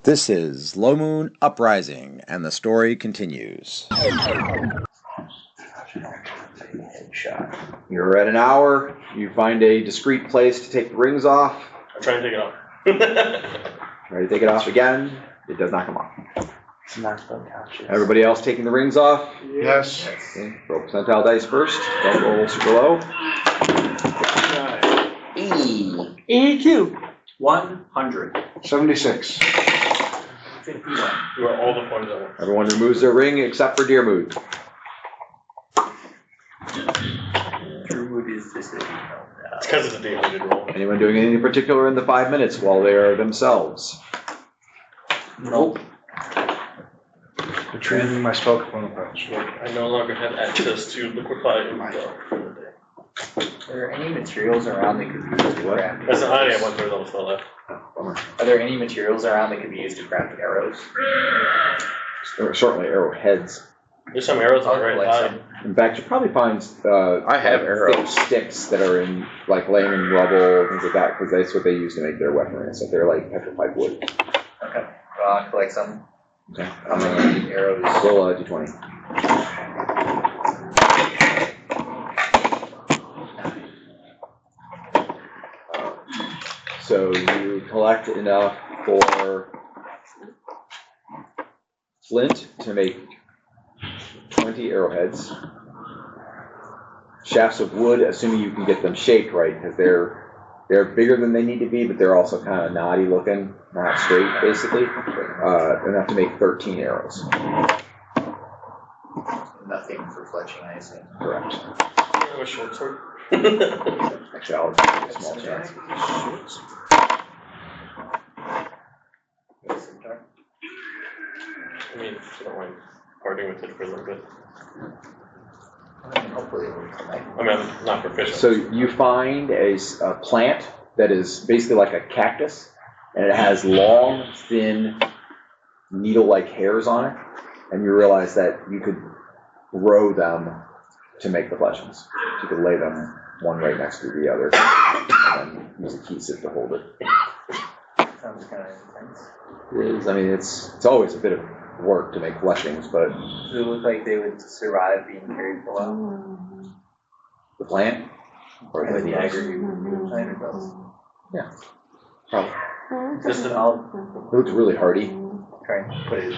This is Low Moon Uprising, and the story continues. You're at an hour. You find a discreet place to take the rings off. I'm trying to take it off. Try to take it off again. It does not come off. It's not unconscious. Everybody else taking the rings off? Yes. Okay. Roll percentile dice first. Don't roll super low. 82. 100. 76. 51. You are all the points I want. Everyone removes their ring except for Deermood. Deermood is disabled. It's because it's a D-rated roll. Anyone doing anything particular in the 5 minutes while they are themselves? Nope. Retrieving my spell component pouch. I no longer have access to liquefy for the day. Are there any materials around that could be used to craft? As a honey, I have 1/3 of the spell left. Are there any materials around that could be used to craft arrows? Certainly arrowheads. There's some arrows on the right side. In fact, you probably find I have arrows. sticks that are in like laying in rubble, things like that, because that's what they use to make their weaponry. So they're like petrified wood. Okay. I'll collect some. Okay. How many arrows? Roll d20. So you collect enough for flint to make 20 arrowheads. Shafts of wood, assuming you can get them shaped right, because they're bigger than they need to be, but they're also kind of knotty looking, not straight, basically. Enough to make 13 arrows. Nothing for fletching, I assume. Correct. I have a short sword. Actually, I'll give you a small chance. I mean, if you don't mind parting with it for a little bit. Hopefully it will come back. I mean, I'm not proficient. So you find a plant that is basically like a cactus, and it has long, thin, needle-like hairs on it, and you realize that you could row them to make the fletchings. You could lay them one right next to the other, and then use a key sit to hold it. Sounds kind of intense. It is. I mean, it's always a bit of work to make fletchings, but Does it look like they would survive being carried for a while? the plant or And the the needles? dagger you would find or both? Yeah, probably. Just I'll It looks really hardy. try and put it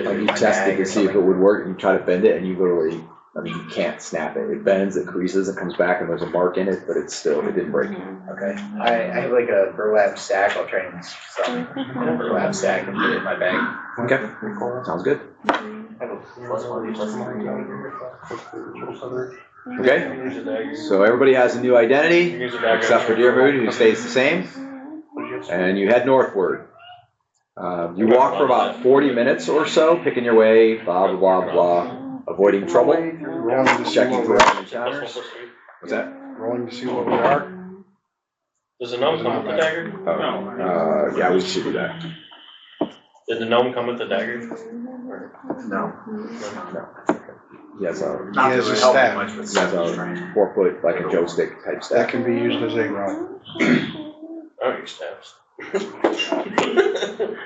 Like in you my tested bag to or see if it something. would work, and you try to bend it, and you literally, I mean, you can't snap it. It bends, it creases, it comes back, and there's a mark in it, but it didn't break. Okay. I have like a burlap sack. I'll try and some in a burlap sack and put it in my bag. Okay, sounds good. I have a +1 +1. Okay, so everybody has a new identity, except for Deermood, who stays the same, and you head northward. You walk for about 40 minutes or so, picking your way, blah, blah, blah, blah, avoiding trouble, Rolling to see checking what for we are. encounters. What's that? Rolling to see what we are. Does the gnome come with the dagger? Oh, yeah, we should do that. Did the gnome come with the dagger? No. He has a, He has a staff. he has a 4-foot, like a joystick type That staff. can be used as a rod. Oh, your staffs.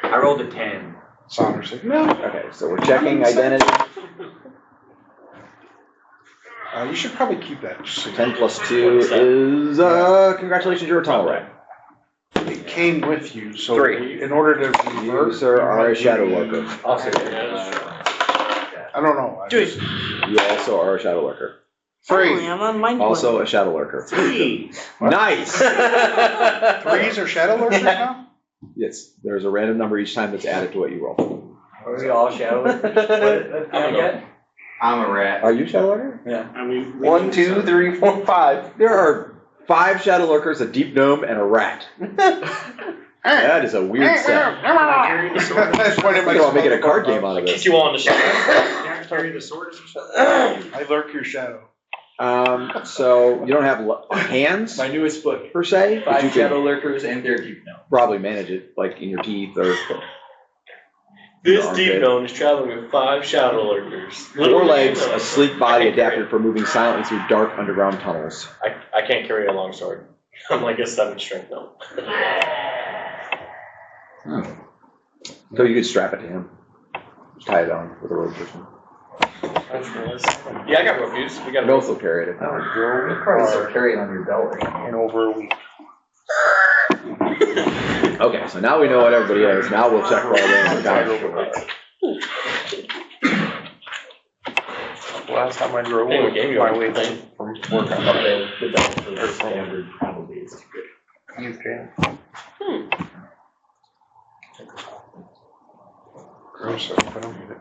I rolled a 10. Saunders said, no. Okay, so we're checking identity. You should probably keep that. Just so you 10 plus 2 is, congratulations, you're a tunnel rat. It came with you, so 3. in order to You, reverse, sir, are a shadow lurker. Also, I don't know. I just- You also are a shadow lurker. 3. I'm on mind. Also a shadow lurker. 3. Nice! 3s are shadow lurkers now? Yes, there's a random number each time that's added to what you roll. are we all shadow lurkers? I don't know. I'm a rat. Are you shadow lurker? Yeah. I mean, 1, 2, 3, 4, 5. There are 5 shadow lurkers, a deep gnome, and a rat. That is a weird set. That's why I think I'll make it a card game out of Kick this. you all in the shoulder. Can't carry the sword or something. I lurk your shadow. So you don't have hands My newest book. per se, but you 5 shadow can lurkers and their deep gnome. probably manage it, like in your teeth or This Your deep armpit. gnome is traveling with 5 shadow lurkers. 4 legs, a gnome. sleek body I can't carry adapted for moving silently through dark underground tunnels. I can't carry a long sword. I'm like a 7 strength gnome. So you could strap it to him. Just tie it on with a rope or something. Yeah, I got reviews. We got You can also carry it. I would grow a car. So carry it on your belt in over a week. Okay, so now we know what everybody is. Now we'll check all the couch. Last time I drove Hey, what game you my on? way home from work, I thought the belt for the standard probably is good. You can. Gross, I don't need it.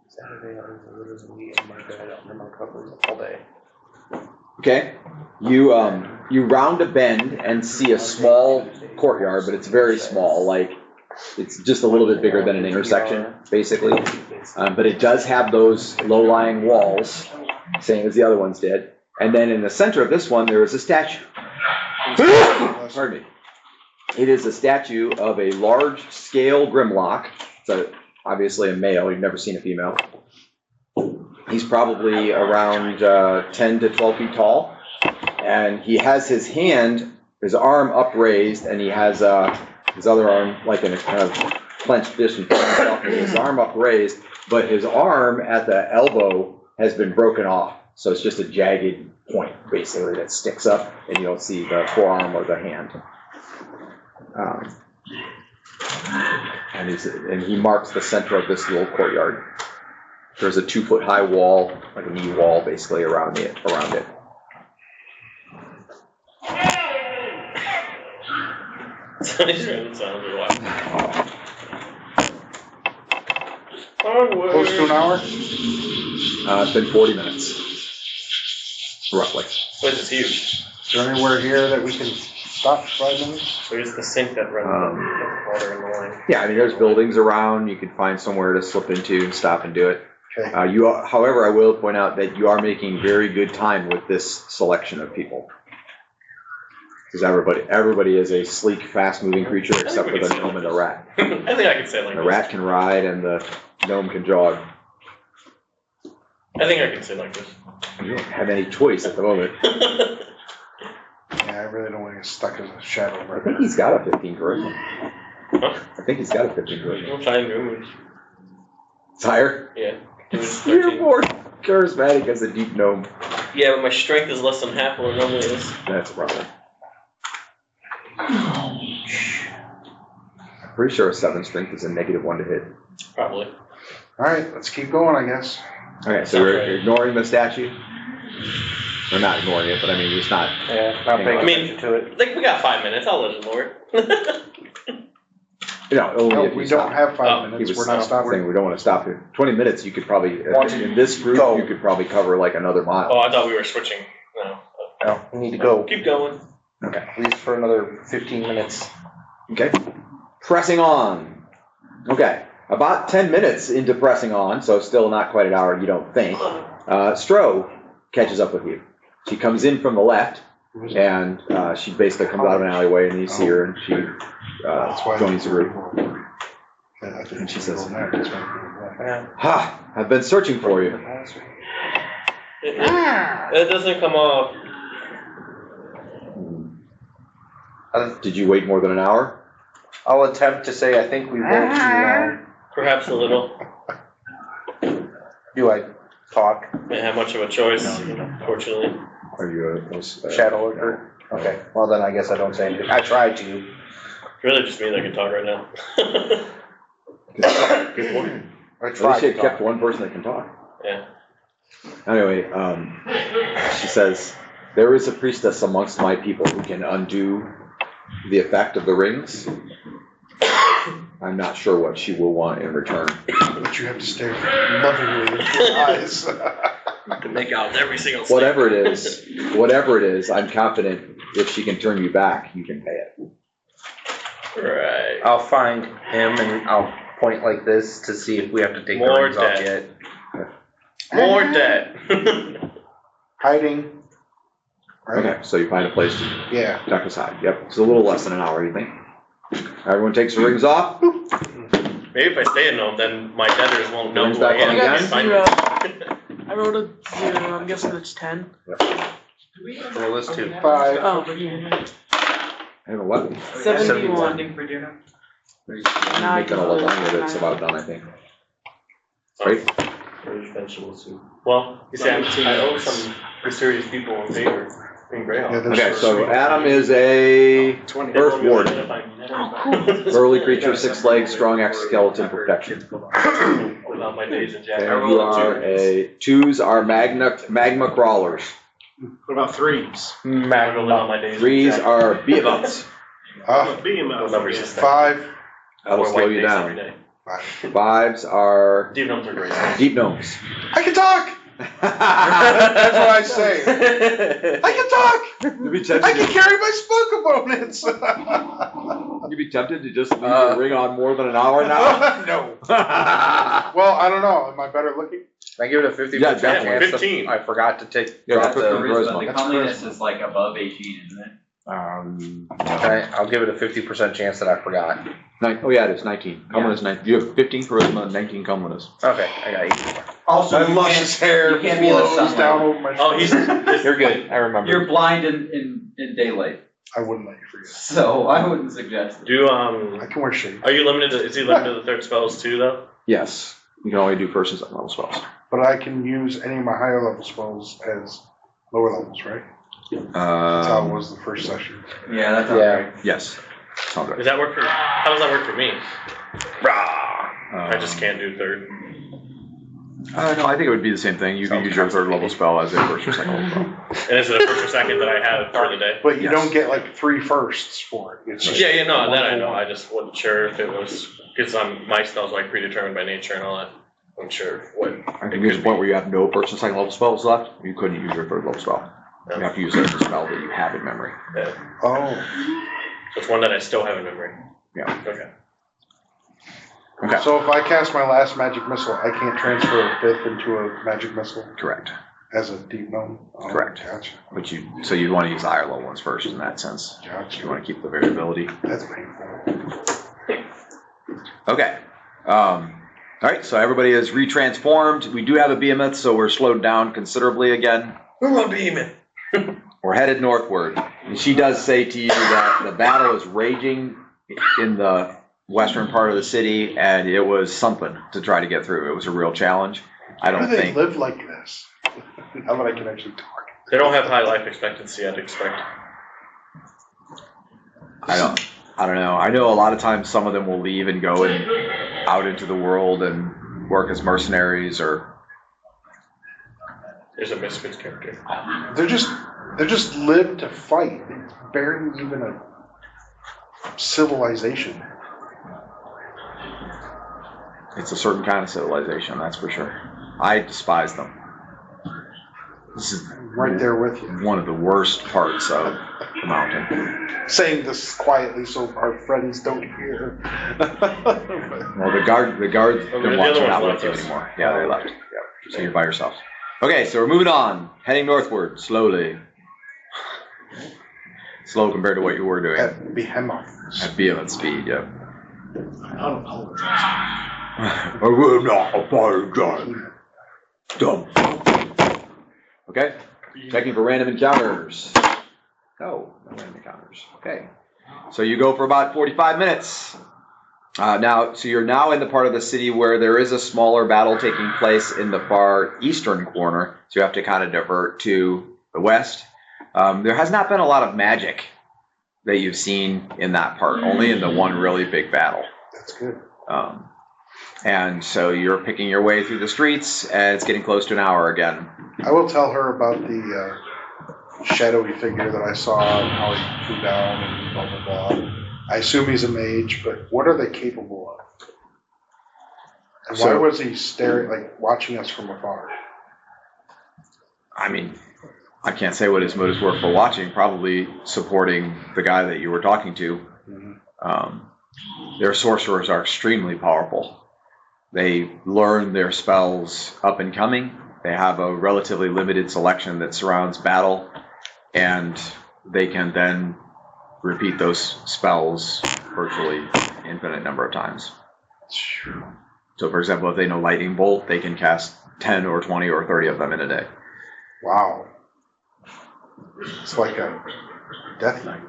Saturday, I was literally in my bed under my covers all day. Okay, you round a bend and see a small courtyard, but it's very small, like it's just a little bit bigger than an intersection, basically. But it does have those low-lying walls, same as the other ones did. And then in the center of this one, there is a statue. Pardon me. It is a statue of a large-scale Grimlock. It's obviously a male. You've never seen a female. He's probably around 10 to 12 feet tall, and he has his arm upraised, and he has his other arm like in a kind of clenched fist in front of himself, and his arm upraised, but his arm at the elbow has been broken off, so it's just a jagged point, basically, that sticks up, and you don't see the forearm or the hand. And he marks the center of this little courtyard. There's a 2-foot-high wall, like a knee wall, basically around it. Close to an hour? It's been 40 minutes, roughly. Place is huge. Is there anywhere here that we can stop for 5 minutes? There's the sink that runs the water in the line. Yeah, I mean, there's buildings around. You could find somewhere to slip into and stop and do it. Okay. However, I will point out that you are making very good time with this selection of people. Because everybody is a sleek, fast-moving creature except for the gnome and the rat. I think I can say it like The this. rat can ride and the gnome can jog. I think I can say it like this. You don't have any choice at the moment. Yeah, I really don't want to get stuck as a shadow. I think he's got a 15 charisma. Huh? I think he's got a 15 charisma. I'm trying to move. It's higher? Yeah. It was You're 13. more charismatic as a deep gnome. Yeah, but my strength is less than half what it normally is. That's a problem. I'm pretty sure a 7 strength is a -1 to hit. Probably. All right, let's keep going, I guess. Okay, so you're ignoring the statue? Or not ignoring it, but I mean, it's not. Yeah, not paying I mean, attention to it. Like, we got 5 minutes. I'll let it lower. Only No, if you we stop. don't have 5 Oh, He minutes, was we're not stopping. saying we don't want to stop here. 20 minutes, you could probably, Once in this group, go. you could probably cover like another mile. Oh, I thought we were switching. No. No, we need to go Keep going. Okay. at least for another 15 minutes. Okay. Pressing on. Okay. About 10 minutes into pressing on, so still not quite an hour, you don't think. Stro catches up with you. She comes in from the left, and she basically comes out of an alleyway, and you see her, and she joins the group. Yeah, I think And she says, Yeah. "Ha! I've been searching for you." It doesn't come off. Did you wait more than an hour? I'll attempt to say I think we went too long. Perhaps a little. Do I talk? Didn't have much of a choice, unfortunately. Are you a Shadow lurker? Okay, well then I guess I don't say anything. I tried to. It really just means I can talk right now. Good point. I At least tried you to had kept talk. one person that can talk. Yeah. Anyway, she says, "There is a priestess amongst my people who can undo the effect of the rings. I'm not sure what she will want in return." But you have to stare lovingly into her eyes. To make out every single Whatever it is, I'm confident if she can turn you back, you can pay it. Right. I'll find him and I'll point like this to see if we have to take the More rings off debt. yet. More debt. Hiding. Right? Okay, so you find a place to Yeah. duck aside. Yep, it's a little less than an hour, you think? Everyone takes the rings off. Maybe if I stay a gnome, then my debtors won't know Rings who I back on am. again? Can't find me. I rolled a 0. I'm guessing that's 10. Roll this too. 5. Oh, yeah. I have 11. 71. Making a lasagna that's about done, I think. Right? Where's vegetable soup? Well, you see, I owe some mysterious people a favor in Greyhawk. Yeah, there's Okay, a so sweet- Adam is a 20. Earth Warden. Oh, cool. Burly creature, 6 legs, strong exoskeleton, protection. Without my days in Jack. And you are a 2s are magma crawlers. What about 3s? Without my days in 3s Jack. are behemoths. Behemoth. Numbers is 5. That'll Or slow white you days every down. day. 5s are Deep gnomes are great. deep gnomes. I can talk! That's what I say. I can talk! You'd be I tempted, can carry my spook opponents! you'd be tempted to just leave your ring on more than an hour now? No. Yeah, Well, I don't know. Am I better looking? I give it a 50% Yeah, chance. 15. I forgot to take. Yeah, the- charisma. The comeliness is like above 18, isn't it? Okay, I'll give it a 50% chance that I forgot. Oh yeah, it is 19. Comeliness 19. You have 15 charisma, 19 comeliness. Okay, I got 8. Also, My luscious hair you can't be in the flows sunlight. down over my Oh, shoulders. You're good. I remember. You're blind in daylight, I wouldn't let you forget. so I wouldn't suggest it. I can wear shades. Are you limited to, is he limited to the third spells too, though? Yes. You can only do first and second level spells. But I can use any of my higher level spells as lower levels, right? That's how it was the first session. Yeah, that's all Yeah. right. Yes. Sounds right. Does that work for, how does that work for me? I I just can't do third. No, I think it would be the same thing. You can use your third level spell as a first or second level spell. And is it a first or second that I have for the day? But you Yes. don't get like 3 firsts for it. It's just Yeah, no, that I one know. for I one. just wasn't sure if it was, because my spells are like predetermined by nature and all that. I'm sure what. I think there's a point where you have no first and second level spells left. You couldn't use your third level spell. You have to use a spell that you have in memory. Yeah. Oh. So it's one that I still have in memory. Yeah. Okay. Okay. So if I cast my last magic missile, I can't transfer a 5th into a magic missile Correct. as a deep gnome? Oh, Correct. Gotcha. But so you'd want to use the higher level ones first in that sense. You Gotcha. want to keep the variability. That's painful. Okay. All right. So everybody is retransformed. We do have a behemoth, so we're slowed down considerably again. Who will be him? We're headed northward. And she does say to you that the battle is raging in the western part of the city, and it was something to try to get through. It was a real challenge. I How don't do they think. live like this? Now that I can actually talk. They don't have high life expectancy, I'd expect. I don't know. I know a lot of times some of them will leave and go out into the world and work as mercenaries or. There's a Misfits character. They're just live to fight. It's barely even a civilization. It's a certain kind of civilization, that's for sure. I despise them. This is Right there with you. one of the worst parts of the mountain. Saying this quietly so our friends don't hear. Well, the guards the don't want other you out ones with you left us. anymore. Yeah, they left. Yeah. So you're by yourself. Okay, so we're moving on, heading northward slowly. Slow compared to what you were doing At behemoths. at behemoth speed. Yeah. I'll apologize. I will not apologize. Dumb. Okay. Checking for random encounters. No random encounters. Okay. So you go for about 45 minutes. So you're now in the part of the city where there is a smaller battle taking place in the far eastern corner. So you have to kind of divert to the west. There has not been a lot of magic that you've seen in that part, only in the one really big battle. That's good. And so you're picking your way through the streets, and it's getting close to an hour again. I will tell her about the shadowy figure that I saw and how he flew down and blah, blah, blah. I assume he's a mage, but what are they capable of? And why was he staring, like, watching us from afar? I mean, I can't say what his motives were for watching, probably supporting the guy that you were talking to. Mm-hmm. Their sorcerers are extremely powerful. They learn their spells up and coming. They have a relatively limited selection that surrounds battle, and they can then repeat those spells virtually infinite number of times. So, for example, if they know lightning bolt, they can cast 10 or 20 or 30 of them in a day. Wow. It's like a Death Knight.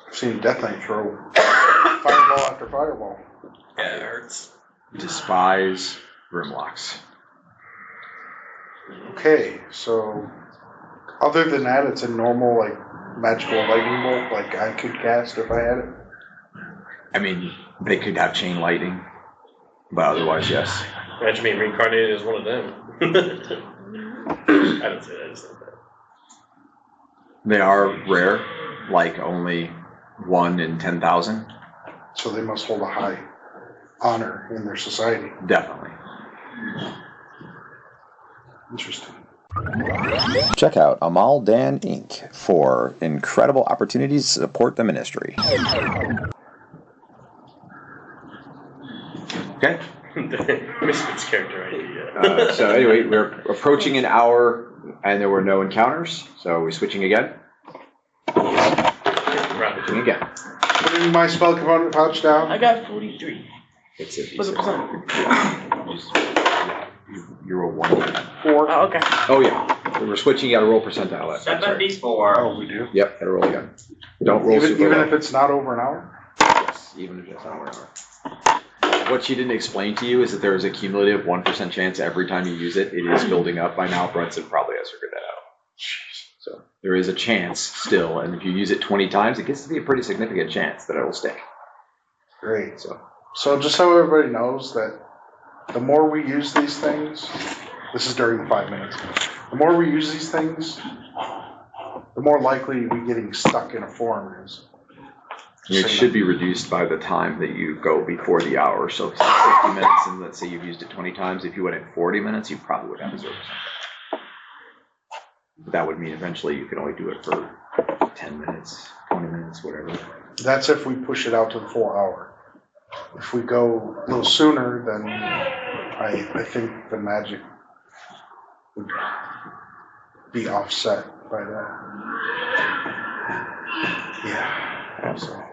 I've seen Death Knight throw fireball after fireball. Yeah, it hurts. Despise Grimlocks. Okay, so other than that, it's a normal, like, magical lightning bolt like I could cast if I had it. I mean, they could have chain lightning, but otherwise, yes. Imagine being reincarnated as one of them. I don't say that, I just think that. They are rare, like only 1 in 10,000. So they must hold a high honor in their society. Definitely. Interesting. Check out Amal Dan Inc. for incredible opportunities to support the ministry. Okay. Misfits character idea. So anyway, we're approaching an hour, and there were no encounters. So are we switching again? Right. Switching again. Putting my spell component pouch down. I got 43. It's a Was it percent? You roll 1. 4. Oh, okay. Oh yeah. We're switching. You got to roll percentile. That's right. 74. Oh, we do? Yep. Got to roll again. Don't roll super Even low. if it's not over an hour? Yes, even if it's not over an hour. What she didn't explain to you is that there is a cumulative 1% chance every time you use it. It is building up by now. Brunson probably has figured that out. So there is a chance still, and if you use it 20 times, it gets to be a pretty significant chance that it will stick. Great. So So just so everybody knows that the more we use these things, this is during the 5 minutes, the more we use these things, the more likely we getting stuck in a form is. it should be reduced by the time that you go before the hour. So if it's 50 minutes, and let's say you've used it 20 times, if you went at 40 minutes, you probably would have a 0%. But that would mean eventually you could only do it for 10 minutes, 20 minutes, whatever. That's if we push it out to the full hour. If we go a little sooner, then I think the magic would be offset by that. Yeah. So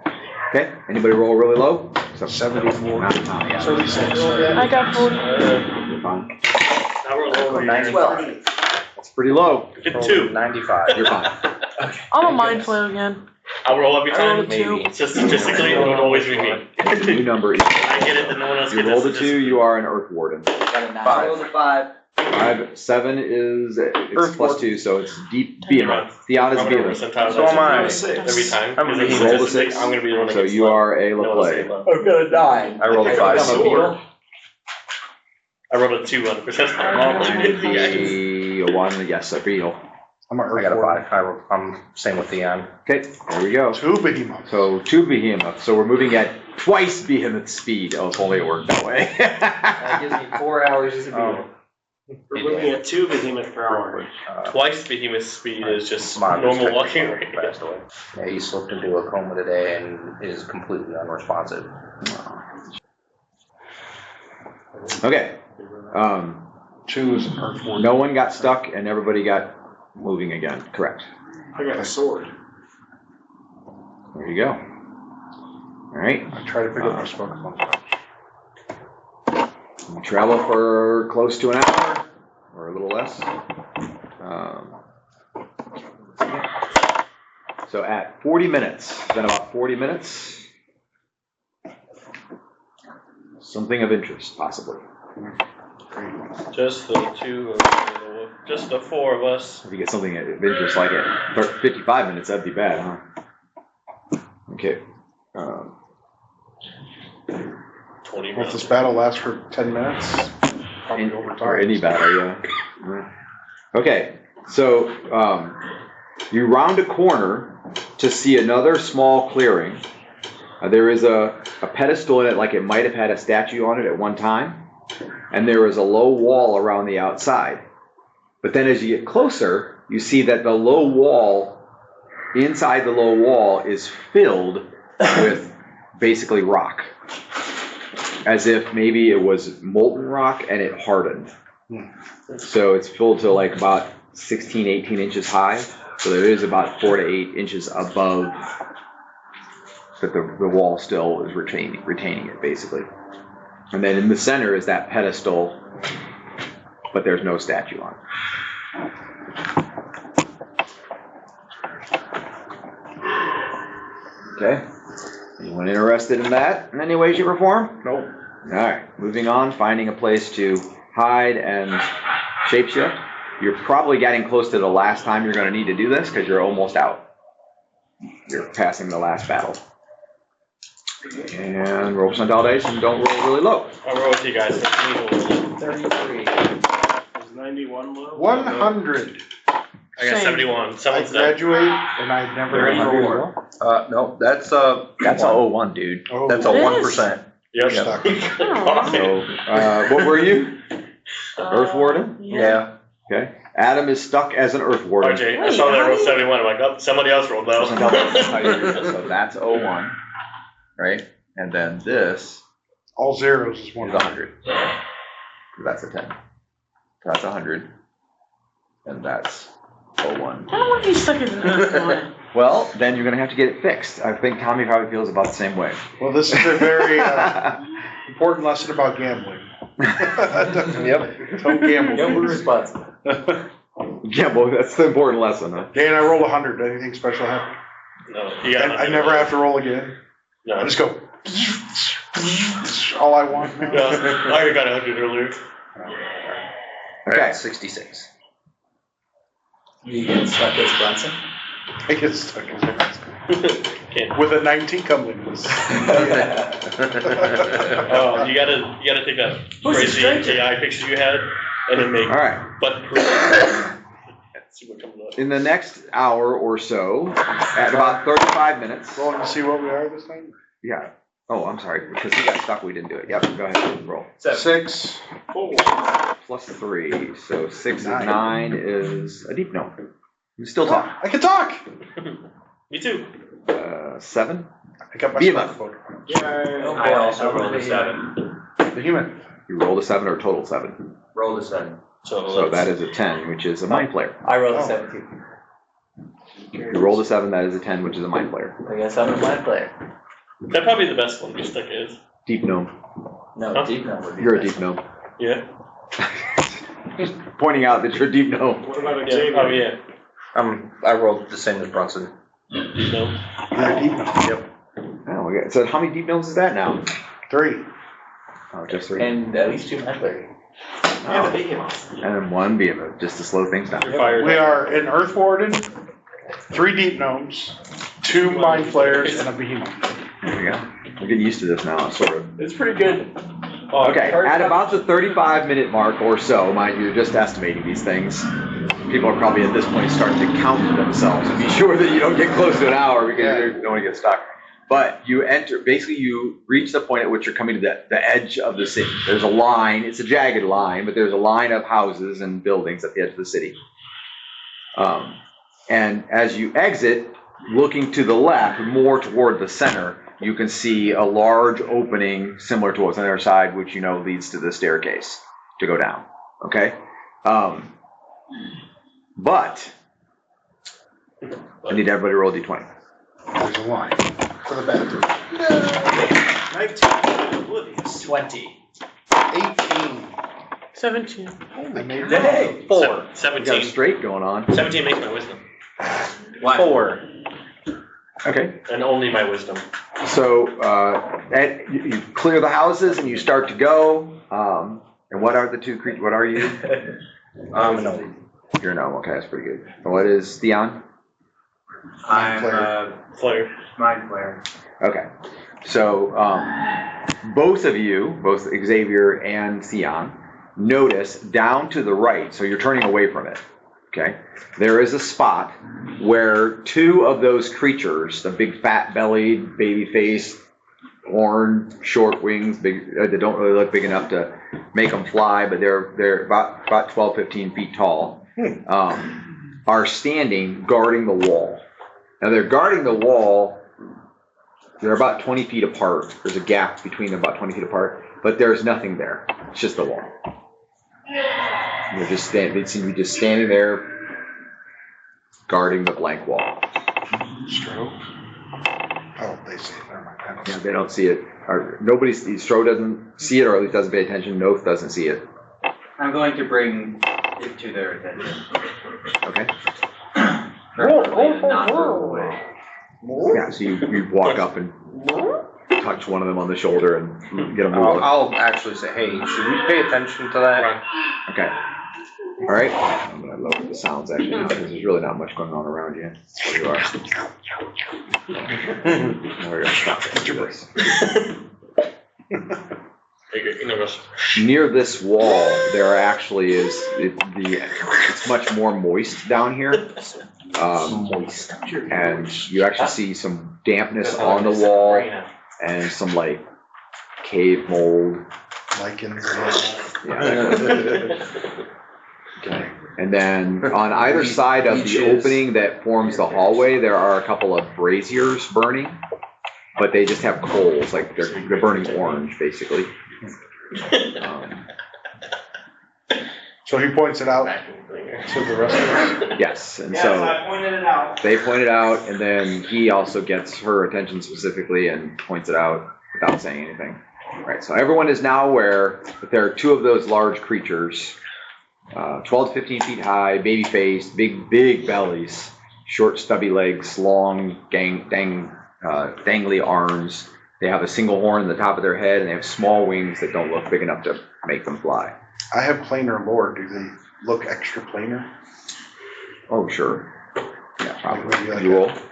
Okay, anybody roll really low? So 74. yeah. 76. I got 40. You're fine. I rolled over here. 95. That's pretty low. Get 2. 95. You're fine. I'm a mind flail again. I'll roll every I time. rolled a 2. It's just statistically, it would always be me. The new number is. I get it that no one else You gets rolled it. a 2, you are an Earth Warden. Got a 9. 5. Rolled a 5. 5, 7 is, it's Earth plus Warden. 2, so it's deep behemoth. Theon is I'm gonna behemoth. percentile. So am I. Every time. I'm a Because it's Roll the statistics, 6, I'm gonna be the one that so gets you low. are a No one else LaPlay. gets low. I'm gonna die. I rolled a 5. I'm a beetle. I rolled a 2 on the percentile. A 1, yes, a beetle. I'm an I got a Earth 5. I'm same with Theon. Okay, there we go. 2 behemoths. So 2 behemoth, so we're moving at twice behemoth speed. Oh, if only it worked that way. That gives me 4 hours as a beetle. We're looking at 2 behemoth per hour. Twice behemoth speed is just Mom just normal texted walking me, rate. passed away. Yeah, he slipped into a coma today and is completely unresponsive. Okay, 2 is an Earth Warden. no one got stuck and everybody got moving again, correct. I got a sword. There you go. All right, I try to pick up my spell component. we travel for close to an hour, or a little less. So at 40 minutes, it's been about 40 minutes. Something of interest, possibly. Just the 2 just the 4 of us. If you get something of interest like it, 55 minutes, that'd be bad, huh? Okay. 20 Well, if minutes. this battle lasts for 10 minutes, probably over Or time. any battle, yeah. Okay, so you round a corner to see another small clearing. There is a pedestal in it, like it might have had a statue on it at one time, and there is a low wall around the outside. But then as you get closer, you see that the low wall, inside the low wall, is filled with basically rock. As if maybe it was molten rock and it hardened. So it's filled to like about 16, 18 inches high. So there is about 4 to 8 inches above, but the wall still is retaining it basically. And then in the center is that pedestal, but there's no statue on it. Okay. Anyone interested in that in any way, shape, or form? Nope. All right. Moving on, finding a place to hide and shapeshift. You're probably getting close to the last time you're going to need to do this because you're almost out. You're passing the last battle. And roll percentile dice and don't roll really low. I'll roll with you guys. 33. Is 91 low? 100. I got 71. I Someone's done. graduate and I never Very rolled. No, that's That's a 01, dude. Oh, that's a It 1%. Yep. Stuck. So, what were you? Earth Warden? Yeah. Okay. Adam is stuck as an Earth Warden. RJ, I saw that I rolled 71. I'm like, oh, somebody else rolled that. Percentile dice is how you do it. So that's 01, right? And then this All zeros is is 100. 100. That's a 10. So that's 100. And that's 01. I don't want to be stuck as an Earth Warden. Well, then you're going to have to get it fixed. I think Tommy probably feels about the same way. Well, this is a very important lesson about gambling. Yep. Don't gamble. Gamble responsible. Gamble, that's the important lesson, huh? Dan, I rolled 100. Anything special happen? No, you got I never have to roll again. I No. just go. All I want. No, I already got 100 earlier. Okay. 66. You get stuck as Brunson? I get stuck in Can't. with a 19 come with this. Oh, you gotta take that Who's the crazy stranger? AI picture you had and then make All right. button proof. See what comes up. In the next hour or so, at about 35 minutes. Rolling to see what we are this time? Yeah. Oh, I'm sorry. Because he got stuck, we didn't do it. Yep. Go ahead and roll. 6. Plus 3. So 6 is 9. 9 is a deep gnome. You still talk. I can talk. Me too. 7. I got my Behemoth. smartphone. Oh, I boy. also rolled a 7. Behemoth. You rolled a 7 or a total 7. Roll the 7. So that is a 10, which is a mind player. I rolled a Oh. 7 too. You rolled a 7, that is a 10, which is a mind player. I guess I'm a mind player. That'd probably be the best one. Be stuck is. Deep gnome. No, Huh? deep number would be You're a the deep gnome. Yeah. Pointing out that you're a deep gnome. What about Yeah. Xavier? Oh yeah. I rolled the same as Brunson. You know. Yeah, deep enough. Oh, okay. So how many deep gnomes is that now? 3. Oh, just 3. And at least 2 mind players. Yeah, the behemoth. And then 1 behemoth, just to slow things down. You're fired. We are an Earth Warden, 3 deep gnomes, 2 mind flayers, and a behemoth. There we go. We're getting used to this now, sort of. It's pretty good. Okay, at about the 35-minute mark or so, mind you, you're just estimating these things. People are probably at this point starting to count themselves and be sure that you don't get close to an hour because you don't want to get stuck. But you enter, basically you reach the point at which you're coming to the edge of the city. There's a line, it's a jagged line, but there's a line of houses and buildings at the edge of the city. And as you exit, looking to the left, more toward the center, you can see a large opening similar to what's on the other side, which you know leads to the staircase to go down. Okay? But I need everybody to roll a d20. There's a line for the bathroom. 19. Oblivious. 20. 18. 17. I made Hey! 4. You got a 17. straight going on. 17 makes my wisdom. 4. Okay. And only my wisdom. So and you clear the houses and you start to go. And what are the two creatures? What are you? No. You're a gnome. Okay, that's pretty good. And what is Theon? I'm Flare. mind player. Okay. So both of you, both Xavier and Theon, notice down to the right, so you're turning away from it, okay? There is a spot where 2 of those creatures, the big fat-bellied, baby-faced, horned, short wings, big, they don't really look big enough to make them fly, but they're about 12, 15 feet tall, are standing guarding the wall. Now they're guarding the wall. They're about 20 feet apart. There's a gap between them about 20 feet apart, but there's nothing there. It's just the wall. They're just they seem to be just standing there guarding the blank wall. Stroke. Oh, they say it. Never mind. Yeah, they don't see it. Or Stro doesn't see it, or at least doesn't pay attention. Noth doesn't see it. I'm going to bring it to their attention. Okay. Preferably in a non-verbal way. Yeah, so you walk up and touch one of them on the shoulder and get them to look. I'll actually say, hey, should we pay attention to that? Okay. All right. I'm gonna lower the sounds actually now because there's really not much going on around you. Where you are. Now we're gonna stop it. This. Near this wall, there actually is it's much more moist down here. And you actually see some dampness on the wall and some like cave mold. Lichens. Yeah. Okay. And then on either side of the opening that forms the hallway, there are a couple of braziers burning, but they just have coals, like they're burning orange, basically. So he points it out to the rest of us? Yes, and so I pointed it out. they point it out, and then he also gets her attention specifically and points it out without saying anything. Right, so everyone is now aware that there are two of those large creatures, 12 to 15 feet high, baby-faced, big bellies, short stubby legs, long dangly arms. They have a single horn in the top of their head, and they have small wings that don't look big enough to make them fly. I have planar lore. Do they look extra planar? Oh, sure. Yeah, probably. Maybe like You roll? a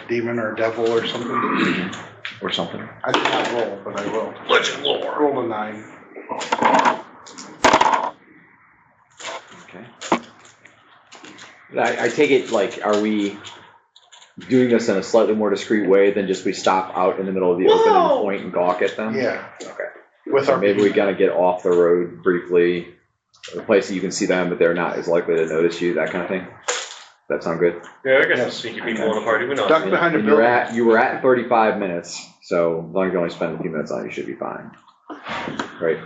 demon or a devil or something? Or something. I did not roll, but I will. Legend lore. Roll a 9. Okay. I take it, like, are we doing this in a slightly more discreet way than just we stop out in the middle of the open and point and gawk at them? Yeah. Okay. With So our maybe we gotta get off the road briefly, a place that you can see them, but they're not as likely to notice you, that kind of thing. That sound good? Yeah, I guess Yes. sneaky people in a party, we know. duck behind a And building. you were at 35 minutes, so as long as you only spend a few minutes on it, you should be fine. Right?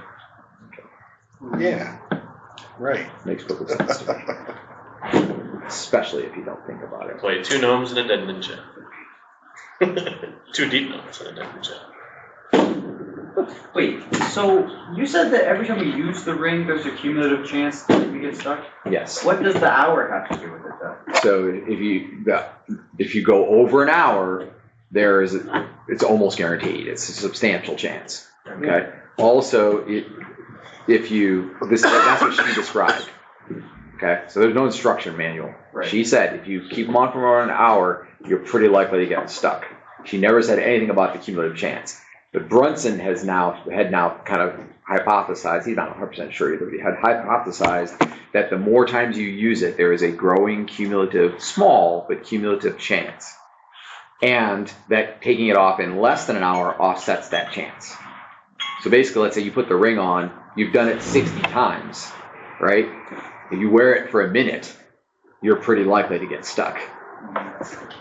Yeah. Right. Makes perfect sense to me. Especially if you don't think about it. Play 2 gnomes and a dead ninja. 2 deep gnomes and a dead ninja. Wait, so you said that every time we use the ring, there's a cumulative chance that we get stuck? Yes. What does the hour have to do with it, though? So if you go over an hour, it's almost guaranteed. It's a substantial chance. Okay. Also, that's what she described. Okay. So there's no instruction manual. Right. She said if you keep them on for more than an hour, you're pretty likely to get stuck. She never said anything about the cumulative chance. But Brunson had now kind of hypothesized, he's not 100% sure either, but he had hypothesized that the more times you use it, there is a growing cumulative, small, but cumulative chance. And that taking it off in less than an hour offsets that chance. So basically, let's say you put the ring on, you've done it 60 times, right? If you wear it for a minute, you're pretty likely to get stuck.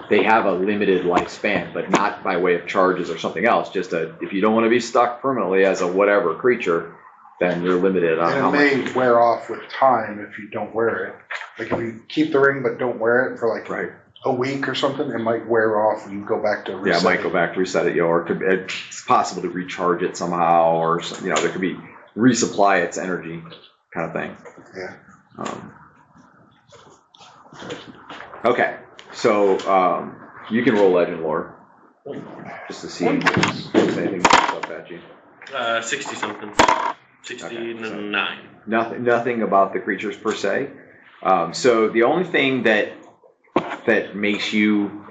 They have a limited lifespan, but not by way of charges or something else. Just if you don't want to be stuck permanently as a whatever creature, then you're limited on how And much. it may wear off with time if you don't wear it. Like if you keep the ring but don't wear it for like Right. a week or something, it might wear off and you go back to Yeah, reset. it might go back to reset it, or it's possible to recharge it somehow, or there could be resupply its energy kind of thing. Yeah. Okay, so you can roll legend lore just to see if there's anything that comes up at you. 60 something. 69. Nothing about the creatures per se. So the only thing that makes you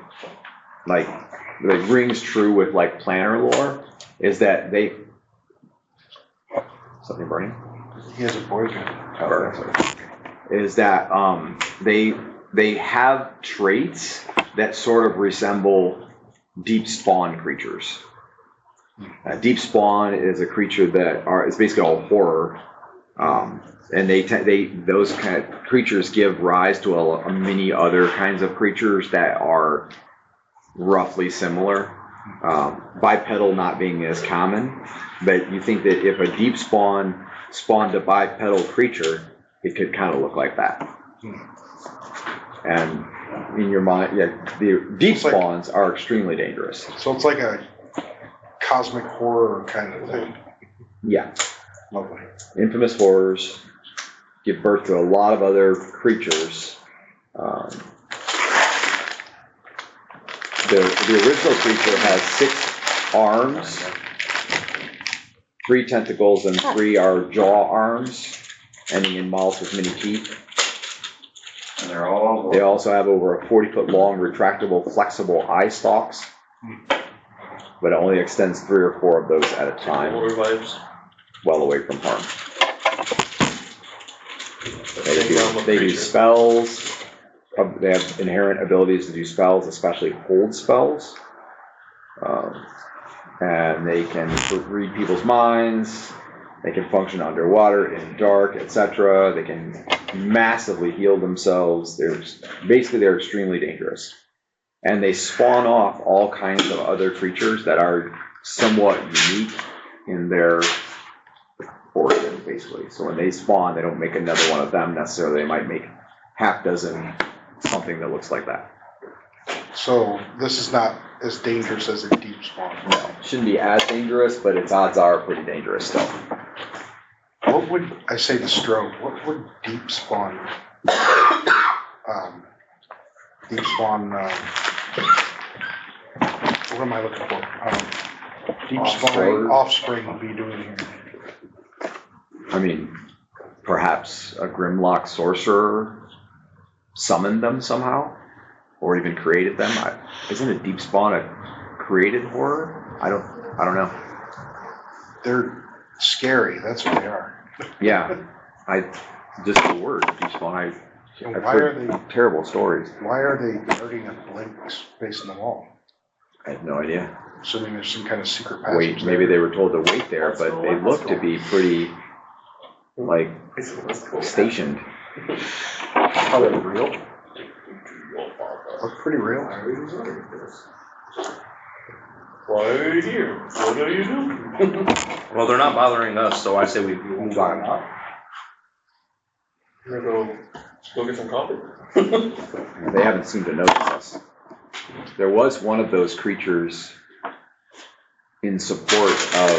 like rings true with like planar lore is that something burning. He has a boyfriend. Is that they have traits that sort of resemble deep spawn creatures. Deep spawn is a creature that is basically all horror, and those kind of creatures give rise to a many other kinds of creatures that are roughly similar. Bipedal not being as common, but you think that if a deep spawn spawned a bipedal creature, it could kind of look like that. And in your mind, the deep spawns are extremely dangerous. So it's like a cosmic horror kind of thing. Yeah. Lovely. Infamous horrors give birth to a lot of other creatures. The original creature has 6 arms, 3 tentacles, and 3 are jaw arms, ending in mouths with many teeth. And they're all. They also have over a 40-foot long retractable flexible eye stalks, but it only extends 3 or 4 of those at a time, Horror vibes. well away from harm. Same realm of They do creature. spells. They have inherent abilities to do spells, especially hold spells. And they can read people's minds. They can function underwater, in the dark, etc. They can massively heal themselves. They're extremely dangerous. And they spawn off all kinds of other creatures that are somewhat unique in their origin, basically. So when they spawn, they don't make another one of them necessarily. They might make half dozen something that looks like that. So this is not as dangerous as a deep spawn. No, shouldn't be as dangerous, but its odds are pretty dangerous still. What would, I say to Strobe, what would deep spawn, what am I looking for? Deep spawning offspring be doing here? I mean, perhaps a Grimlock sorcerer summoned them somehow, or even created them. Isn't a deep spawn a created horror? I don't know. They're scary, that's what they are. Yeah, just the word deep spawn. And I've why heard are they, terrible stories. why are they guarding a blank space in the wall? I have no idea. Assuming there's some kind of secret passage. Wait, maybe they were told to wait there, but they look to be pretty, like, stationed. Are they real? Look pretty real. Why are you here? What are you doing? Well, they're not bothering us, so I say we move on. We're gonna go get some coffee? They haven't seemed to notice us. There was one of those creatures in support of,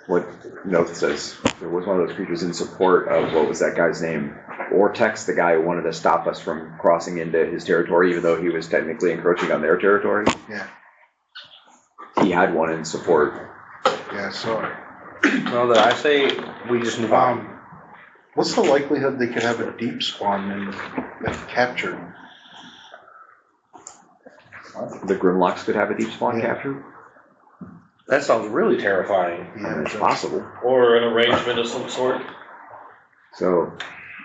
what note says, there was one of those creatures in support of, what was that guy's name? Ortex, the guy who wanted to stop us from crossing into his territory, even though he was technically encroaching on their territory. Yeah. He had one in support. Yeah, sorry. Well, then I say we just move on. What's the likelihood they could have a deep spawn and get captured? The Grimlocks could have a deep spawn capture? That sounds really terrifying. I mean, it's possible. Or an arrangement of some sort. So,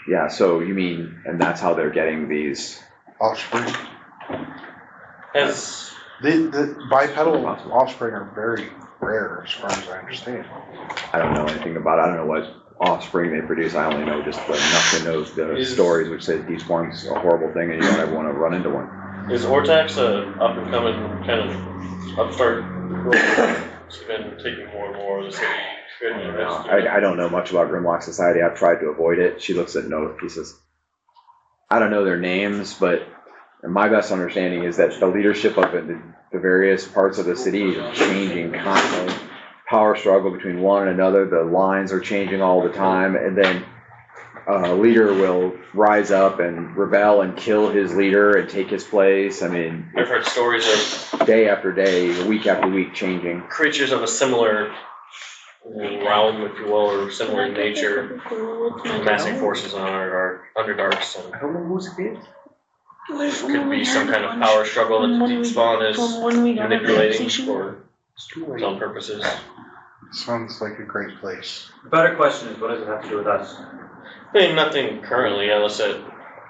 yeah, so you mean, and that's how they're getting these. Offspring? As The bipedal offspring are very rare, as far as I understand. I don't know anything about it. I don't know what offspring they produce. I only know just enough to know the stories which say deep spawn's a horrible thing and you don't ever want to run into one. is Ortax a up and coming kind of upstart group? It's been taking more and more of the city. I don't know much about Grimlock Society. I've tried to avoid it. She looks at note pieces. I don't know their names, but my best understanding is that the leadership of the various parts of the city is changing constantly. Power struggle between one and another. The lines are changing all the time, and then a leader will rise up and rebel and kill his leader and take his place. I mean, I've heard stories of day after day, week after week, changing. creatures of a similar realm, if you will, or similar nature, amassing forces on our Underdarks. And I don't know who's it is. could be some kind of power struggle that the deep spawn is manipulating for its own purposes. Sounds like a great place. The better question is, what does it have to do with us? I mean, nothing currently, unless it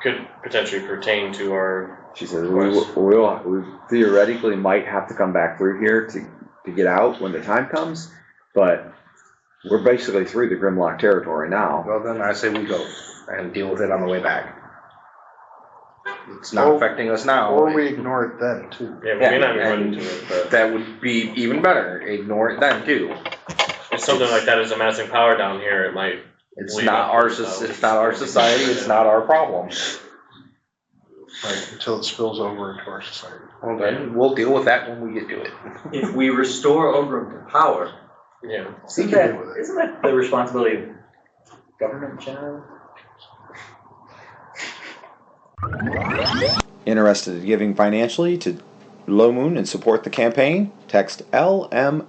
could potentially pertain to our. She says, we theoretically might have to come back through here to get out when the time comes, but we're basically through the Grimlock territory now. Well, then I say we go and deal with it on the way back. It's not affecting us now. Or we ignore it then, too. Yeah, we may not be running into it, but that would be even better. Ignore it then too. if something like that is amassing power down here, it might. It's lead not up our to it's not our society. It's not our problem. Right, until it spills over into our society. Well, then we'll deal with that when we get to it. If we restore Ogrim to power, Yeah. He can deal with it. Isn't that the responsibility of government generally? Interested in giving financially to Low Moon and support the campaign? Text LMGIVE,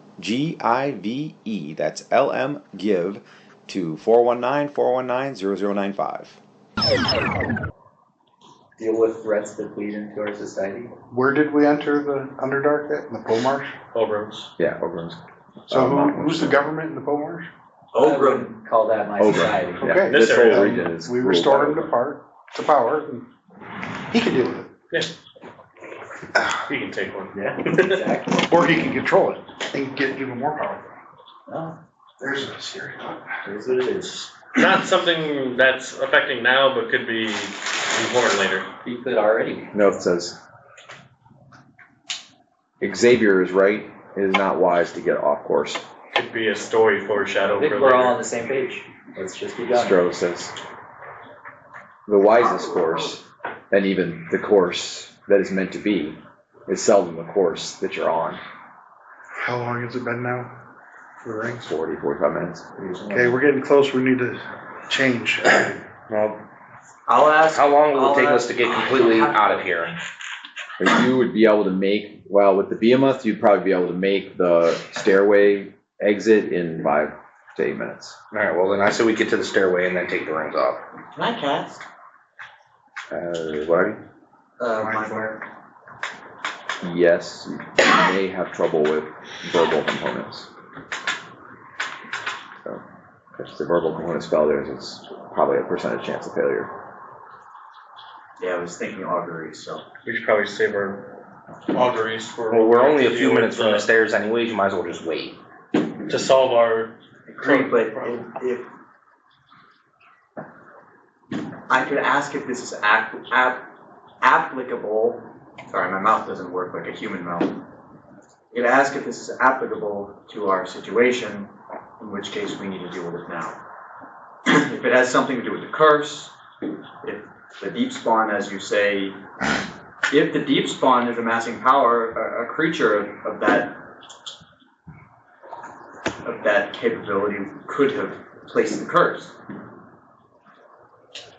that's LM Give, to 419-419-0095. Deal with threats that bleed into our society? Where did we enter the Underdark at? In the Pole Marsh? Obrams. Yeah, Ogrim's. So who's the government in the Pole Marsh? Ogrim. Call that my Ogrim. society. Yeah, Okay. this This whole area. region is. We ruled restored by him Ogrim. to power, and he can deal with it. You can take one. Yeah, exactly. Or he can control it and get even more powerful. Oh, There's a scary thought. here's what it is. Not something that's affecting now, but could be important later. He could already. No, it says Xavier is right. It is not wise to get off course. Could be a story I foreshadow think for we're all later. on the same page. Let's just be done. Stroh says the wisest course, and even the course that is meant to be, is seldom the course that you're on. How long has it been now for the rings? 45 minutes. Okay, we're getting close. We need to change. Well, I'll ask. how long will it take us ask- to get completely out of here? But you would be able to make, well, with the behemoth, you'd probably be able to make the stairway exit in 5 to 8 minutes. Alright, well then I say we get to the stairway and then take the rings off. Can I cast? What are Mind Fire. you? Yes, you may have trouble with verbal components. So, if the verbal component spell there's probably a percentage chance of failure. Yeah, I was thinking augury, so. We should probably save our auguries for. Well, we're only a few deal minutes with, from the stairs anyways, you might as well just wait. To solve our. Agree, but if I could ask if this is applicable, sorry, my mouth doesn't work like a human mouth. I could ask if this is applicable to our situation, in which case we need to deal with it now. If it has something to do with the curse, if the deep spawn, as you say, if the deep spawn is amassing power, a creature of that capability could have placed the curse.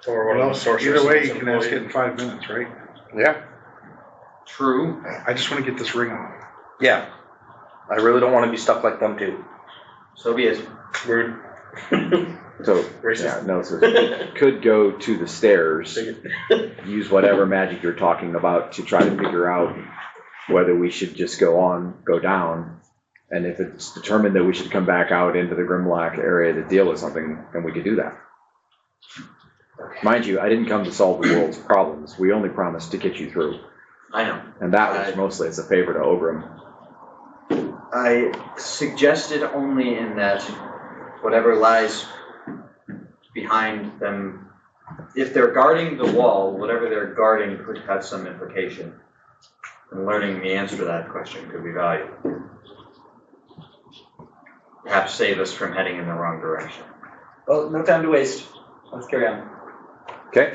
Or one of Well, the sorcerers. either way, you can ask it in 5 minutes, right? Yeah. True. I just want to get this ring off. Yeah. I really don't want to be stuck like them too. So be it. Rude. So, Racist. yeah, no, so you could go to the stairs, use whatever magic you're talking about to try to figure out whether we should just go down, and if it's determined that we should come back out into the Grimlock area to deal with something, then we could do that. Mind you, I didn't come to solve the world's problems. We only promised to get you through. I know. And that was mostly as a favor to Ogrim. I suggested only in that whatever lies behind them, if they're guarding the wall, whatever they're guarding could have some implication. And learning the answer to that question could be valuable. Perhaps save us from heading in the wrong direction. Well, no time to waste. Let's carry on. Okay?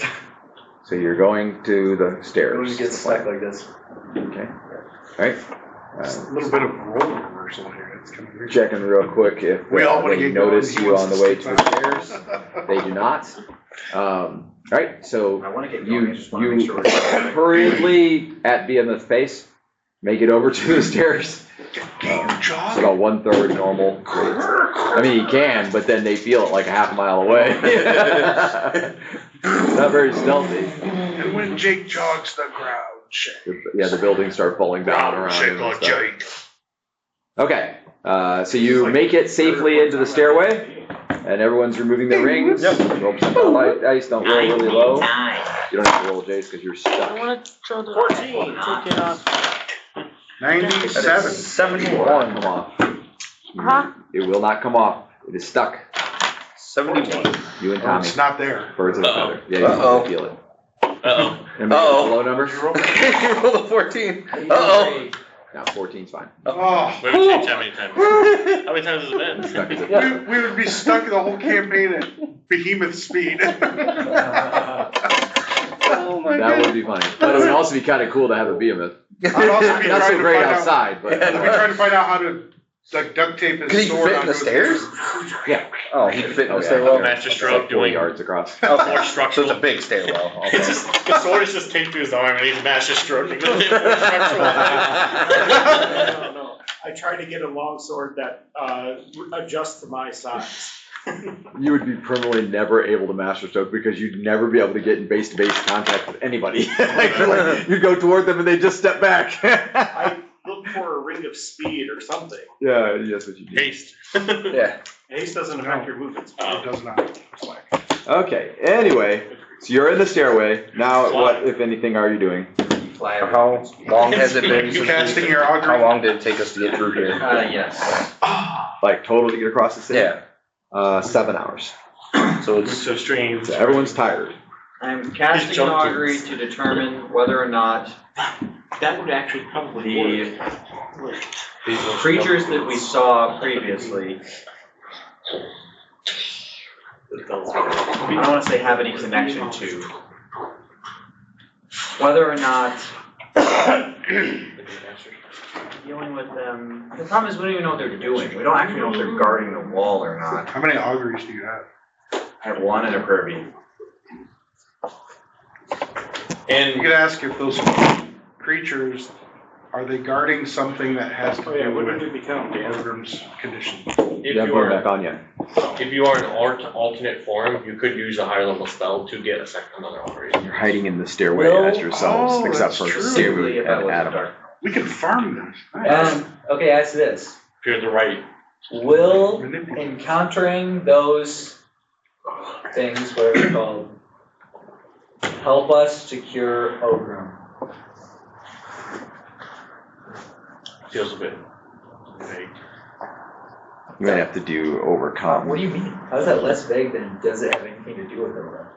So you're going to the We're stairs. going to get stuck like this. Okay. All right. It's a little bit of role reversal here. It's kind of weird. Checking real quick if We all want to they get going. notice He you wants on the to way stick to the by. stairs. They do not. All right, so I want to get going. I you just want to make sure we're hurriedly at behemoth pace make it over to the stairs. It's about 1/3 normal. I mean, you can, but then they feel it like a half a mile away. Not very stealthy. And when Jake jogs, the ground shakes. Yeah, the buildings start falling down around him and stuff. Okay, so you make it safely into the stairway, and everyone's removing their rings. Yep. Roll percent light dice, don't roll really low. You don't have to roll, Jace, because you're I stuck. want to throw the 14. take it off. 97. 71 come off. Huh? It will not come off. It is stuck. 71. You and Oh, Tommy. it's not there. Birds of a Uh-oh. feather. Yeah, you Uh-oh. can feel it. Uh-oh. Remember Uh-oh. the low numbers? You rolled a 14. Uh-oh. No, 14's fine. Oh, We haven't changed how many times. How many times has it been? Stuck as a we, feather. we would be stuck the whole campaign at behemoth speed. Oh my That That would be funny. But it would also be kind of cool to have a behemoth. I'd also be Not trying so to great find out, outside, but. I'd be trying to find out how to, like, duct tape his Can he sword fit in onto the his stairs? Yeah. Oh, he fit in Oh, the yeah. stairwell? Master It's stroke like 4 doing yards across. more So structural. it's a big stairwell. Okay. It's just, the sword is just taped to his arm and he's master stroking with it more structural. No. I tried to get a long sword that adjusts to my size. You would be permanently never able to master stroke because you'd never be able to get in base-to-base contact with anybody. Like, you'd go toward them and they'd just step back. I look for a ring of speed or something. Yeah, that's what you need. Haste. Yeah. Haste doesn't affect your movement speed. It does not. Okay, anyway, so you're in the stairway. Now, what, if anything, are you doing? Fly How long has it been You since casting your augury? How long did it take us to get through here? Yes. Like, total to get across the city? Yeah. 7 hours. So It's it's so strange. So everyone's tired. I'm casting an jumped augury to determine whether or not That would actually probably the creatures that we saw previously, I don't want to say have any connection to, whether or not dealing with them. The problem is we don't even know what they're doing. We don't actually know if they're guarding the wall or not. How many auguries do you have? I have one and a Kirby. You And could ask if those creatures, are they guarding something that has to Oh yeah, do what did with it become, Dan? Pilgrim's condition? if You haven't you put it back are, on yet. if you are an alternate form, you could use a higher level spell to get a second another augury. You're hiding in the stairway Well, as yourselves, oh, except that's for true. Specifically Saru if I and was a Adam. dark. We can farm this. Nice. Okay, ask this. If you're the right. Will Manipulate. encountering those things, what are they called, help us to cure Ogrim? Feels a bit vague. You might have to do overcome. What do you mean? How is that less vague than does it have anything to do with Ogrim?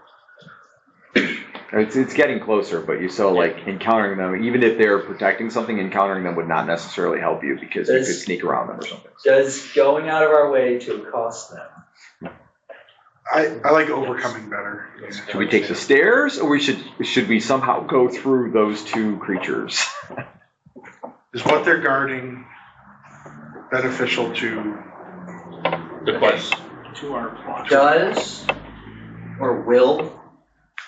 It's getting closer, but you still like encountering them, even if they're protecting something, encountering them would not necessarily help you because you could sneak around them or something. Does going out of our way to accost them? I like overcoming better. Should we take the stairs, or should we somehow go through those two creatures? Is what they're guarding beneficial to? The quest. To our plot. Does or will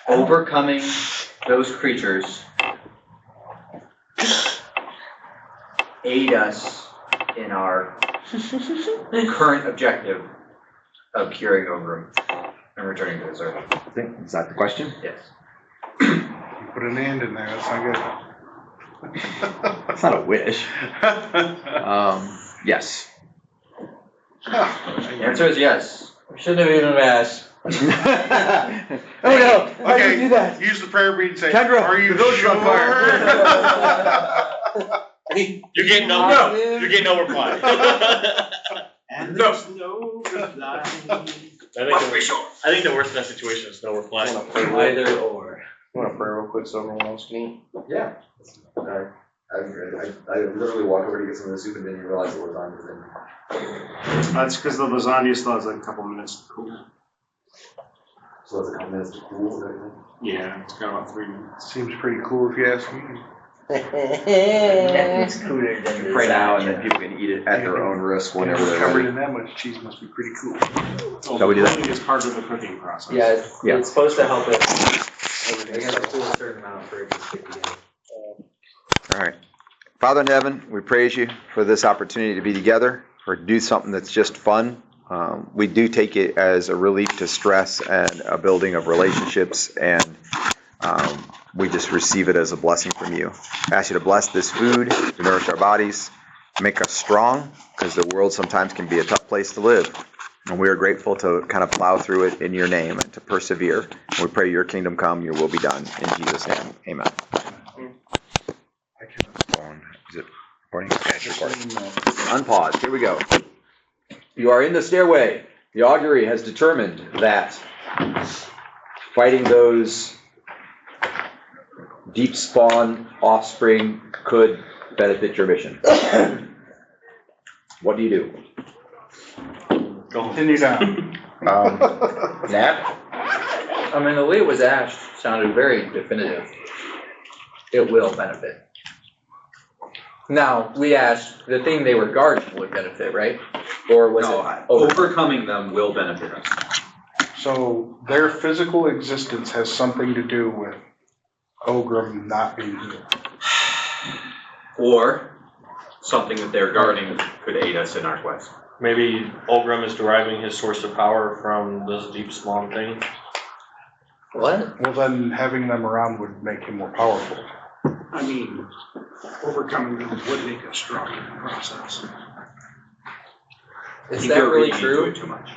overcoming those creatures aid us in our current objective of curing Ogrim and returning to the surface? Is that the question? Yes. You put an and in there, that's not good. It's not a wish. Yes. The answer is yes. We shouldn't have even asked. Oh no! How did you do that? Use the prayer bead and say, Kendra, are you the village is sure? on fire. You're getting no. You're getting no reply. And there's no reply. I think the worst of that situation is no reply. Either or. You want to pray real quick so everyone else can eat? Yeah. I literally walked over to get some of the soup and didn't even realize it was on. That's because the lasagna still has like a couple minutes to cool. So that's a couple minutes to cool. Yeah, it's got about 3 minutes. Seems pretty cool if you ask me. It's cooler than You pray now, and then people can eat it at their own risk whenever they're Covered ready. in that much cheese must be pretty cool. Shall we do that? Cooling is part of the cooking process. Yeah, Yeah. it's supposed to help it. They gotta cool a certain amount for it to stick together. All right. Father in heaven, we praise you for this opportunity to be together, or do something that's just fun. We do take it as a relief to stress and a building of relationships, and we just receive it as a blessing from you. I ask you to bless this food, to nourish our bodies, make us strong, because the world sometimes can be a tough place to live. And we are grateful to kind of plow through it in your name and to persevere. And we pray your kingdom come, your will be done. In Jesus' name, amen. Is it recording? Yeah, it's recording. Unpause. Here we go. You are in the stairway. The augury has determined that fighting those deep spawn offspring could benefit your mission. What do you do? Continue down. Nap? I mean, the way it was asked sounded very definitive. it will benefit. Now, we asked, the thing they were guarding would benefit, right? Or was No, it overcoming them will benefit us. So their physical existence has something to do with Ogrim not being here. Or something that they're guarding could aid us in our quest. Maybe Olgrim is deriving his source of power from those deep spawn things. What? Well, then having them around would make him more powerful. I mean, overcoming them would make us stronger in the process. Is You're that really reading into true? it too much.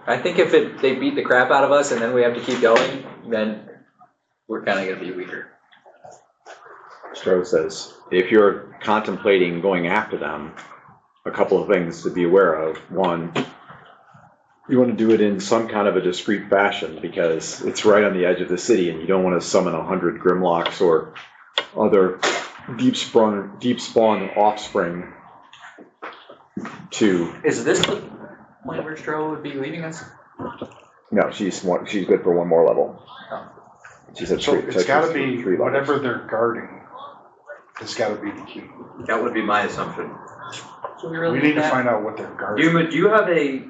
I think if they beat the crap out of us and then we have to keep going, then we're kind of going to be weaker. Stroh says, if you're contemplating going after them, a couple of things to be aware of. One, you want to do it in some kind of a discreet fashion because it's right on the edge of the city and you don't want to summon 100 Grimlocks or other deep spawn offspring to... Is this the point where Stroh would be leading us? No, she's good for one more level. She said So three. it's gotta be three levels. whatever they're guarding. It's gotta be the key. That would be my assumption. So We need to find out what they're guarding. Do you have a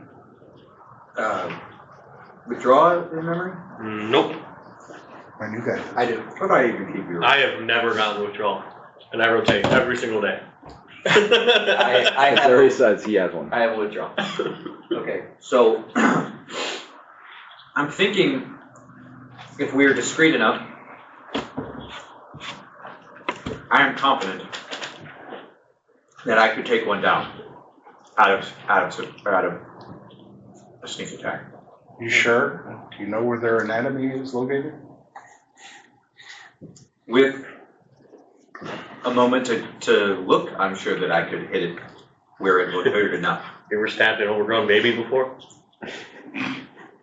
withdraw in memory? Nope. My new guy. I do. What I even keep your? I have never gotten withdrawal, and I rotate every single day. I have Larry says he has one. I have a withdrawal. Okay, so I'm thinking if we're discreet enough, I am confident that I could take one down out of a sneak attack. You sure? Do you know where their anatomy is located? With a moment to look, I'm sure that I could hit it where it would hurt enough. You ever stabbed an overgrown baby before?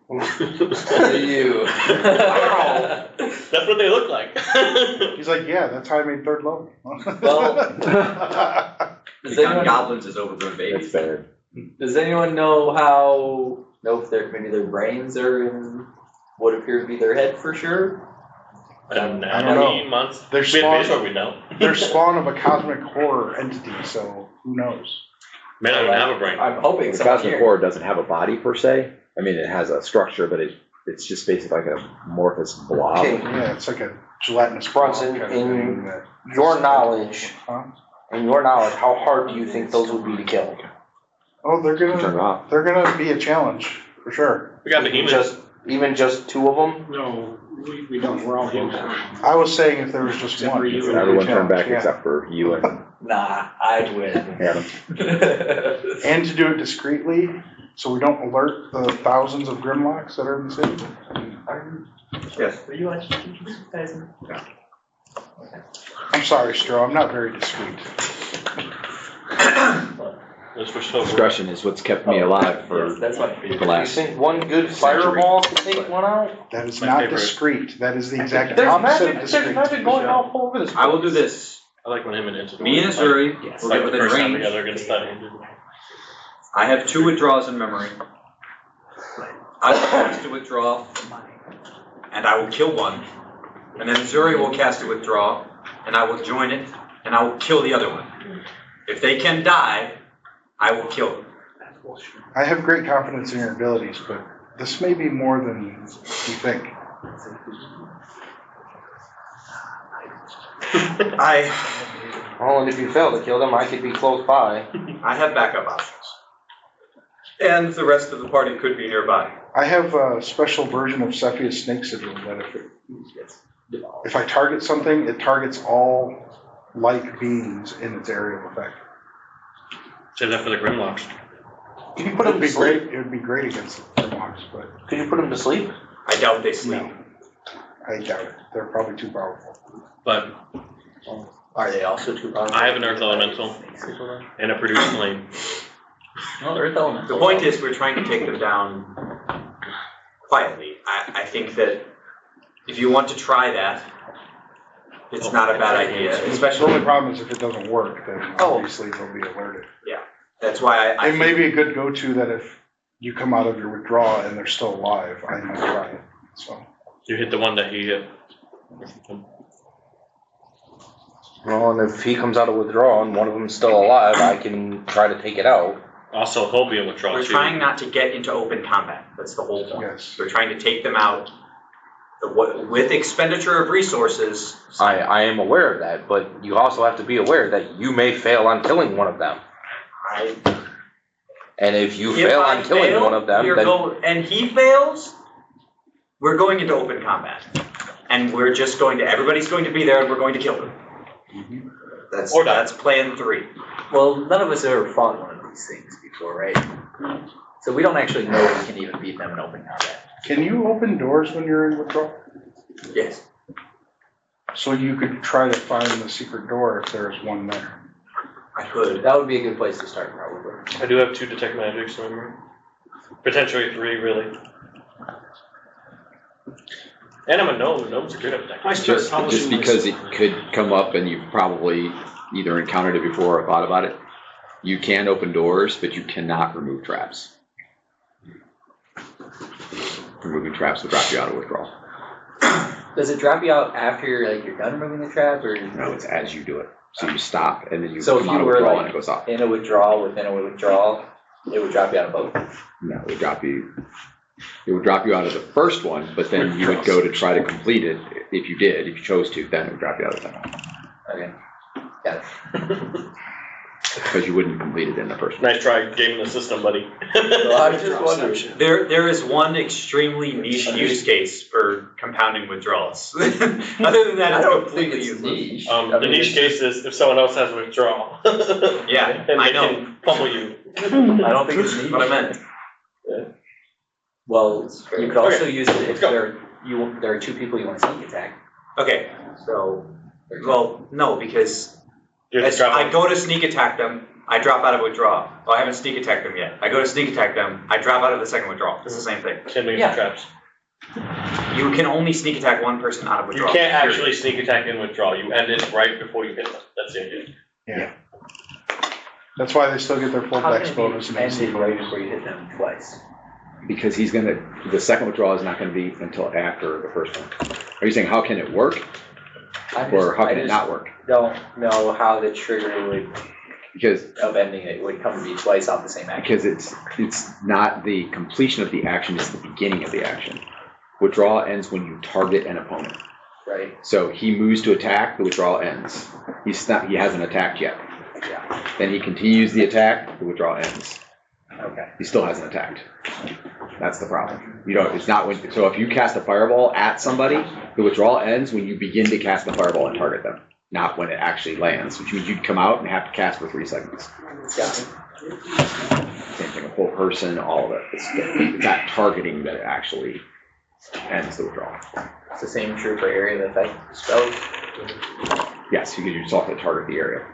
You. That's what they look like. He's like, yeah, that's how I made third level. Does Become anyone, goblins as overgrown That's babies. fair. does anyone know if maybe their brains are in what appears to be their head for sure? I don't know. Months. They're We had spawn, base or we don't. they're spawn of a cosmic horror entity, so who knows? Man, I don't have a brain. I'm hoping The someone Cosmic here. Core doesn't have a body per se. I mean, it has a structure, but it's just basically like a amorphous blob. Okay. Yeah, it's like a gelatinous Bronson, blob kind of in thing that- your knowledge, Huh? how hard do you think those would be to kill? Oh, Turn it off. they're gonna be a challenge, for sure. We got behemoths. Even just two of them? No, we don't, we're all human. I was saying if there was just Except one. for you. it would be a Everyone turned back challenge, yeah. except for you and Nah, I'd win. Adam. And to do it discreetly, so we don't alert the thousands of Grimlocks that are in the city. Yes. Were you watching guys? I'm sorry, Stro, I'm not very discreet. Those were so Discretion is what's kept me alive for Yes, that's my the favorite. You last. think one good fireball could take one out? That is My not favorite. discreet. That is the exact There's opposite of magic, discreet. there's magic going off all over this. I will do this. I like when him and Incident. Me and Azuri Yes. will Like get the within first time range. together against study. I have 2 withdraws in memory. I will cast a withdraw, and I will kill one. And then Zuri will cast a withdraw, and I will join it, and I will kill the other one. If they can die, I will kill them. I have great confidence in your abilities, but this may be more than you think. Well, and if you fail to kill them, I could be close by. I have backup options. And the rest of the party could be nearby. I have a special version of Cepheus Snake Sigil that if I target something, it targets all light beings in its area of effect. Save that for the Grimlocks. Could you put them to sleep? It would be great against Grimlocks, but Could you put them to sleep? I doubt they sleep. no. I doubt it. They're probably too powerful. But Are they also too powerful? I have an Earth Elemental and a Produce Flame. No, Earth Elemental. The point is, we're trying to take them down quietly. I think that if you want to try that, it's not a bad idea, The especially, only problem is if it doesn't work, then obviously they'll be alerted. that's why I It may be a good go-to that if you come out of your withdrawal and they're still alive, I might try it, so. You hit the one that he hit. Well, and if he comes out of withdrawal and one of them's still alive, I can try to take it out. Also, he'll be in withdrawal We're too. trying not to get into open combat, that's the whole point. Yes. We're trying to take them out with expenditure of resources. I am aware of that, but you also have to be aware that you may fail on killing one of them. And if you fail on killing one of them, then and he fails, we're going into open combat. And we're just going to, everybody's going to be there and we're going to kill them. That's plan 3. Well, none of us have ever fought one of these things before, right? So we don't actually know if we can even beat them in open combat. Can you open doors when you're in withdrawal? Yes. So you could try to find the secret door if there's one there. I could. That would be a good place to start, probably. I do have 2 detect magics, remember? Potentially 3, really. And I'm a gnome. Gnomes are good at detecting. Just because it could come up and you've probably either encountered it before or thought about it, you can open doors, but you cannot remove traps. Removing traps will drop you out of withdrawal. Does it drop you out after you're done removing the trap, or? No, it's as you do it. So you stop and then you So if come out you of were withdrawal and it goes off. in a withdrawal within a withdrawal, it would drop you out of both? No, it would drop you. It would drop you out of the first one, but then you would go to try to complete it. If you did, if you chose to, then it would drop you out of the second one. Okay, got it. Because you wouldn't complete it in the first one. Nice try gaming the system, buddy. Well, I was just wondering. There is one extremely niche use case for compounding withdrawals. Other than that, I it's don't completely think it's useless. niche. The niche case is if someone else has withdrawal. Yeah, and I they know. can pummel you. I don't think it's niche. What I meant. Well, you could also Okay, use it if let's go. there are 2 people you want to sneak attack. Okay, so, well, no, because You have to drop I them. go to sneak attack them, I drop out of withdrawal. Well, I haven't sneak attacked them yet. I go to sneak attack them, I drop out of the second withdrawal. It's the same thing. Same thing Yeah. with traps. You can only sneak attack one person out of You withdrawal. can't period. actually sneak attack in withdrawal. You end it right before you hit them. That's the idea. Yeah. That's why they still get their full How dex can it bonus and be AC ended right bonus. before you hit them twice? Because the second withdrawal is not gonna be until after the first one. Are you saying how can it work? Or how can it not work? Don't know how the trigger would, Because of ending it would come to be twice off the same action. Because it's not the completion of the action, it's the beginning of the action. Withdrawal ends when you target an opponent. Right? So he moves to attack, the withdrawal ends. He hasn't attacked yet. Yeah. Then he continues the attack, the withdrawal ends. Okay. He still hasn't attacked. That's the problem. It's not when, so if you cast a fireball at somebody, the withdrawal ends when you begin to cast the fireball and target them, not when it actually lands, which means you'd come out and have to cast for 3 seconds. Yeah. Same thing, a whole person, all of it. It's that targeting that it actually ends the withdrawal. It's the same true for area of effect spells. Yes, you can use yourself to target the area.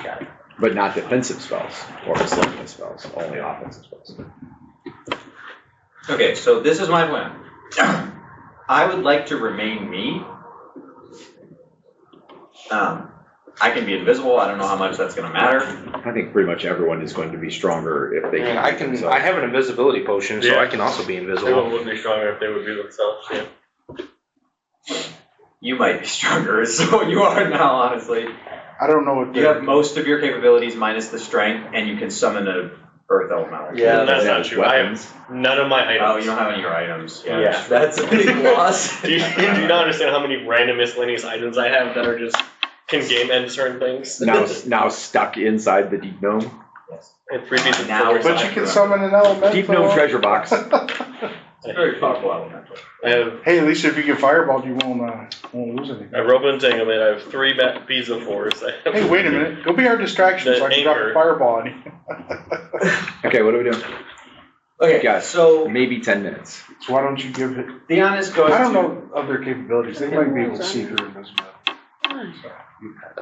Got it. But not defensive spells or miscellaneous spells, only offensive spells. Okay, so this is my plan. I would like to remain me. I can be invisible. I don't know how much that's going to matter. I think pretty much everyone is going to be stronger if they can. I have an invisibility potion, so Yeah. I can also be Everyone invisible. would be stronger if they would be themselves, yeah. You might be stronger, so you are now, honestly. I don't know what You have most of your capabilities minus the strength, and you can summon a earth elemental. Yeah, That's that not was true. I weapons. have none of my items. Oh, you don't have any of your items. Yeah, that's a big loss. Do you not understand how many random miscellaneous items I have that are just can game end certain things? Now stuck inside the deep gnome. And 3 pieces Now- of But you can summon an elemental. Deep gnome treasure box. It's a very powerful elemental. I have Hey, at least if you get fireballed, you won't lose anything. a rope entanglement. I have 3 bees of force. I have Hey, wait a minute. Go be our distraction The so I can drop anchor. a fireball on you. Okay, what are we doing? Okay, Guys, so maybe 10 minutes. So why don't you give it? Theon is going I don't to. know of their capabilities. They might be able to see through invisibility.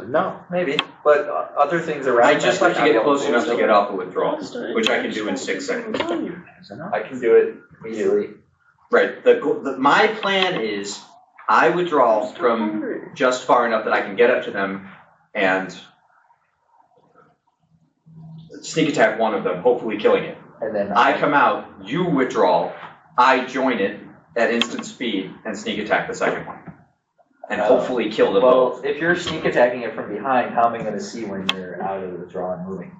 No, maybe, but other things around. I just that have to might get not be close able enough to do. get off the withdrawal, which I can do in 6 seconds. I can do it immediately. Right. My plan is I withdraw from just far enough that I can get up to them and sneak attack one of them, hopefully killing it. And then I come out, you withdraw, I join it at instant speed and sneak attack the second one. and hopefully kill them Well, both. if you're sneak attacking it from behind, how am I gonna see when you're out of the draw and moving?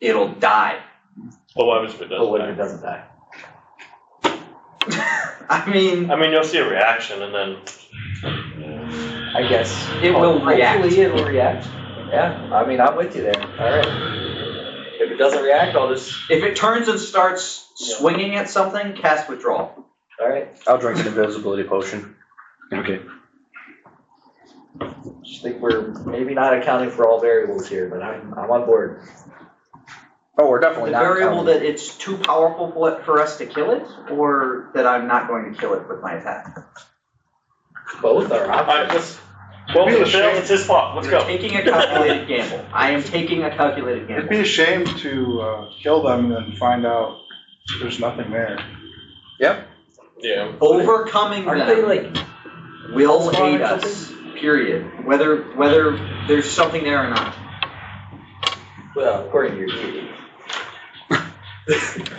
It'll die. But what if it But what if doesn't? it doesn't die? I mean, You'll see a reaction and then. I guess. It will react. Hopefully it will react. Yeah, I mean, I'm with you there. Alright. If it doesn't react, I'll just, if it turns and starts swinging at something, cast withdrawal. alright. I'll drink an invisibility potion. Okay. Just think we're maybe not accounting for all variables here, but I'm on board. Oh, we're The definitely not variable counting. that it's too powerful for us to kill it, or that I'm not going to kill it with my attack? Both are Alright, options. well, if it fails, it's his fault. Let's You're go. taking a calculated gamble. I am taking a calculated It'd gamble. be a shame to kill them and then find out there's nothing there. Yep. Yeah. Overcoming Aren't they them like, will spawn aid or us, period. Whether there's something there or not. well, according to your deity.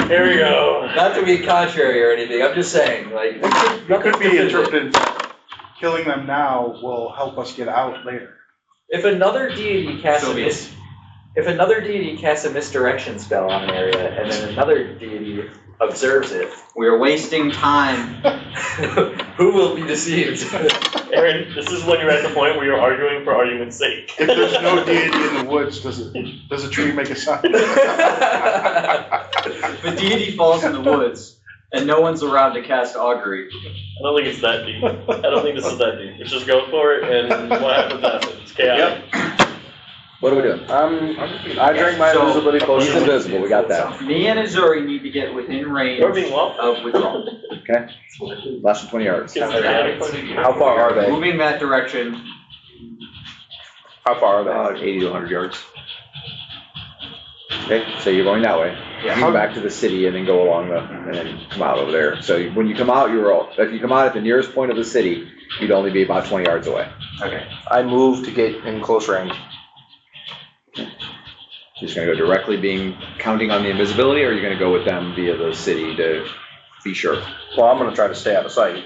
Here we go. Not to be contrary or anything, I'm just saying, like. It could be interpreted that killing them now will help us get out later. If another deity casts So a be it. if another deity casts a misdirection spell on an area, and then another deity observes it, We're wasting time. who will be deceived? Aaron, this is when you're at the point where you're arguing for argument's sake. If there's no deity in the woods, does a tree make a sound? If a deity falls in the woods and no one's around to cast augury, I don't think it's that deep. I don't think this is that deep. Let's just go for it, and what happens happens. It's chaotic. What are we doing? I drank my So- invisibility He's potion. invisible, we got that. me and Azuri need to get within range You're being well. of withdrawal. Okay. Less than 20 yards. How far are they? Moving that direction, How far are they? About 80 to 100 yards. Okay, so you're going that way. Yeah. You go back to the city and then go along and then come out over there. So when you come out, if you come out at the nearest point of the city, you'd only be about 20 yards away. okay. I moved to get in close range. Just gonna go directly counting on the invisibility, or are you gonna go with them via the city to be sure? Well, I'm gonna try to stay out of sight.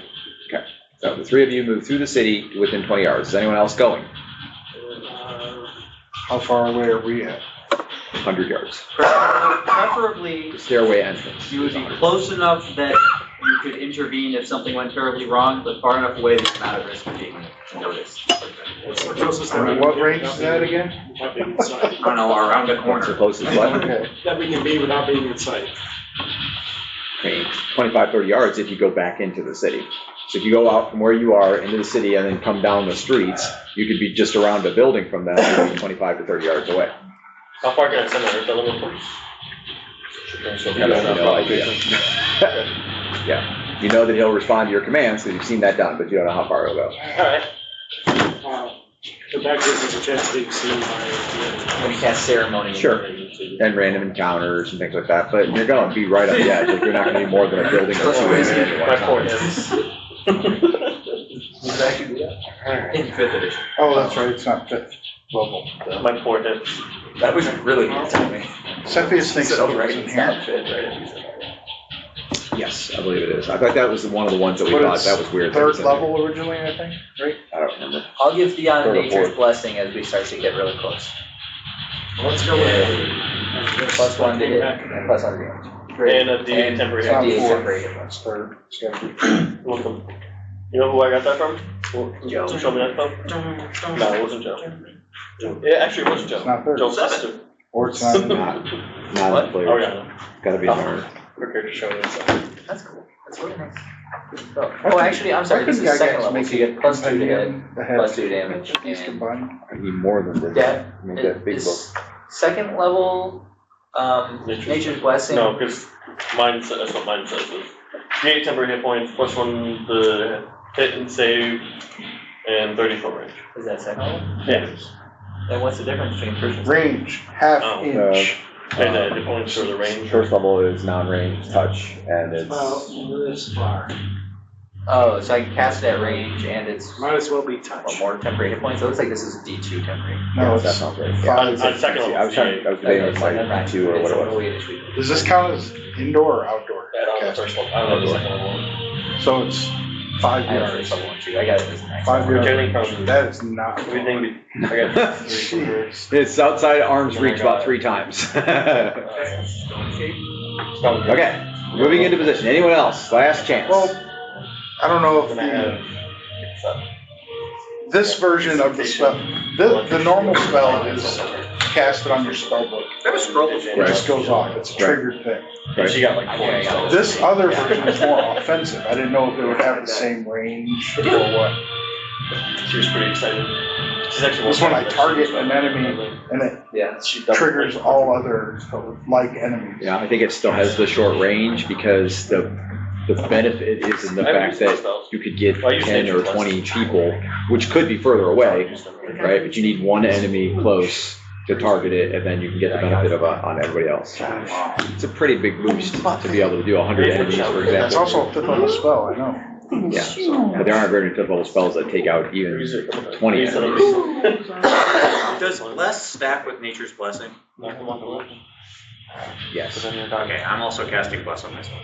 So the three of you move through the city to within 20 yards. Is anyone else going? How far away are we at? 100 yards. Preferably, The stairway entrance. you would be close enough that you could intervene if something went terribly wrong, but far enough away that you're not at risk of being noticed. What's the closest that we can What be range is without that being- again? without being inside? I don't know, around the What's the corner. closest what? Okay. That we can be without being in sight. Okay, 25, 30 yards if you go back into the city. So if you go out from where you are into the city and then come down the streets, you could be just around a building from them, you'd be 25 to 30 yards away. How far can I send an earth element force? You have no idea. Yeah, you know that he'll respond to your commands because you've seen that done, but you don't know how far he'll go. Alright. The back gives us a chance of being seen by. When you cast ceremony. Sure. And random encounters and things like that, but you're gonna be right on the edge, like you're not gonna be more than a building or two away at My one poor time. hips. In 5th edition. Oh, that's right, it's not fifth level. My poor hips. That was really good to me. Cepheus thinks So, it right, was in it's here. not fit, right? Yes, I believe it is. I thought that was one of the ones that we But thought it's that was weird. that was Third in there. level originally, I think, right? I don't remember. I'll give Beyond Third or Nature's fourth. blessing as we start to get really close. Let's go with it. Plus 1 to hit, and plus 1 damage. And a D8 temporary It's not hit. D8 fourth, temporary hit. That's third. It's gotta be. Welcome. You know who I got that from? Joe. Show me that from? No, it wasn't Joe. Yeah, actually, it was Joe. It's not third. Joe's sister. Or it's not. Not What? the player. Oh, yeah. Gotta be hard. Quicker to show me. That's cool. That's really nice. Oh, actually, I'm sorry, this is second level, so you get plus 2 to hit, plus 2 damage. These and combined. I need more than this. That Make that big book. is second level, Nature's Blessing. No, because mine says, that's what mine says. Is D8 temporary hit points, plus 1 to hit and save, and 30 foot range. Is that second level? Yeah. Then what's the difference between first and second? Range, half Oh. inch. And the hit points for the range. First level is non-range touch, and Well, it's, this far. Oh, so I can cast it at range and it's Might as well be one touch. more temporary hit points. So it looks like this is D2 temporary. No, that it's sounds right. Yeah. five. On second level. I was debating if like 2 or what it was. Does this count as indoor or outdoor? Yeah, on the first level. I don't know the second level. So it's 5 I don't yards. think I want you. I got it as an X. 5 Everything yards. comes- That is not. Everything, I got 3 quarters. It's outside arm's reach about 3 times. Okay, moving into position. Anyone else? Last chance. Well, I don't know if Then I have, this version of the spell, the normal spell is casted on your spell book. That was scroll. It just goes off. It's a triggered thing. and she got like 4 spells. This other version is more offensive. I didn't know if it would have the same range or what. She was pretty excited. She's actually. This one, I target an enemy and it Yeah. triggers all other like enemies. Yeah, I think it still has the short range because the benefit is in the fact that you could get 10 or 20 people, which could be further away, right? But you need one enemy close to target it, and then you can get the benefit of on everybody else. It's a pretty big boost to be able to do 100 enemies, for That's example. also a fifth level spell, I know. Yeah, but there aren't very many fifth level spells that take out even 20 enemies. Does bless stack with nature's blessing? Yes. Okay, I'm also casting bless on myself.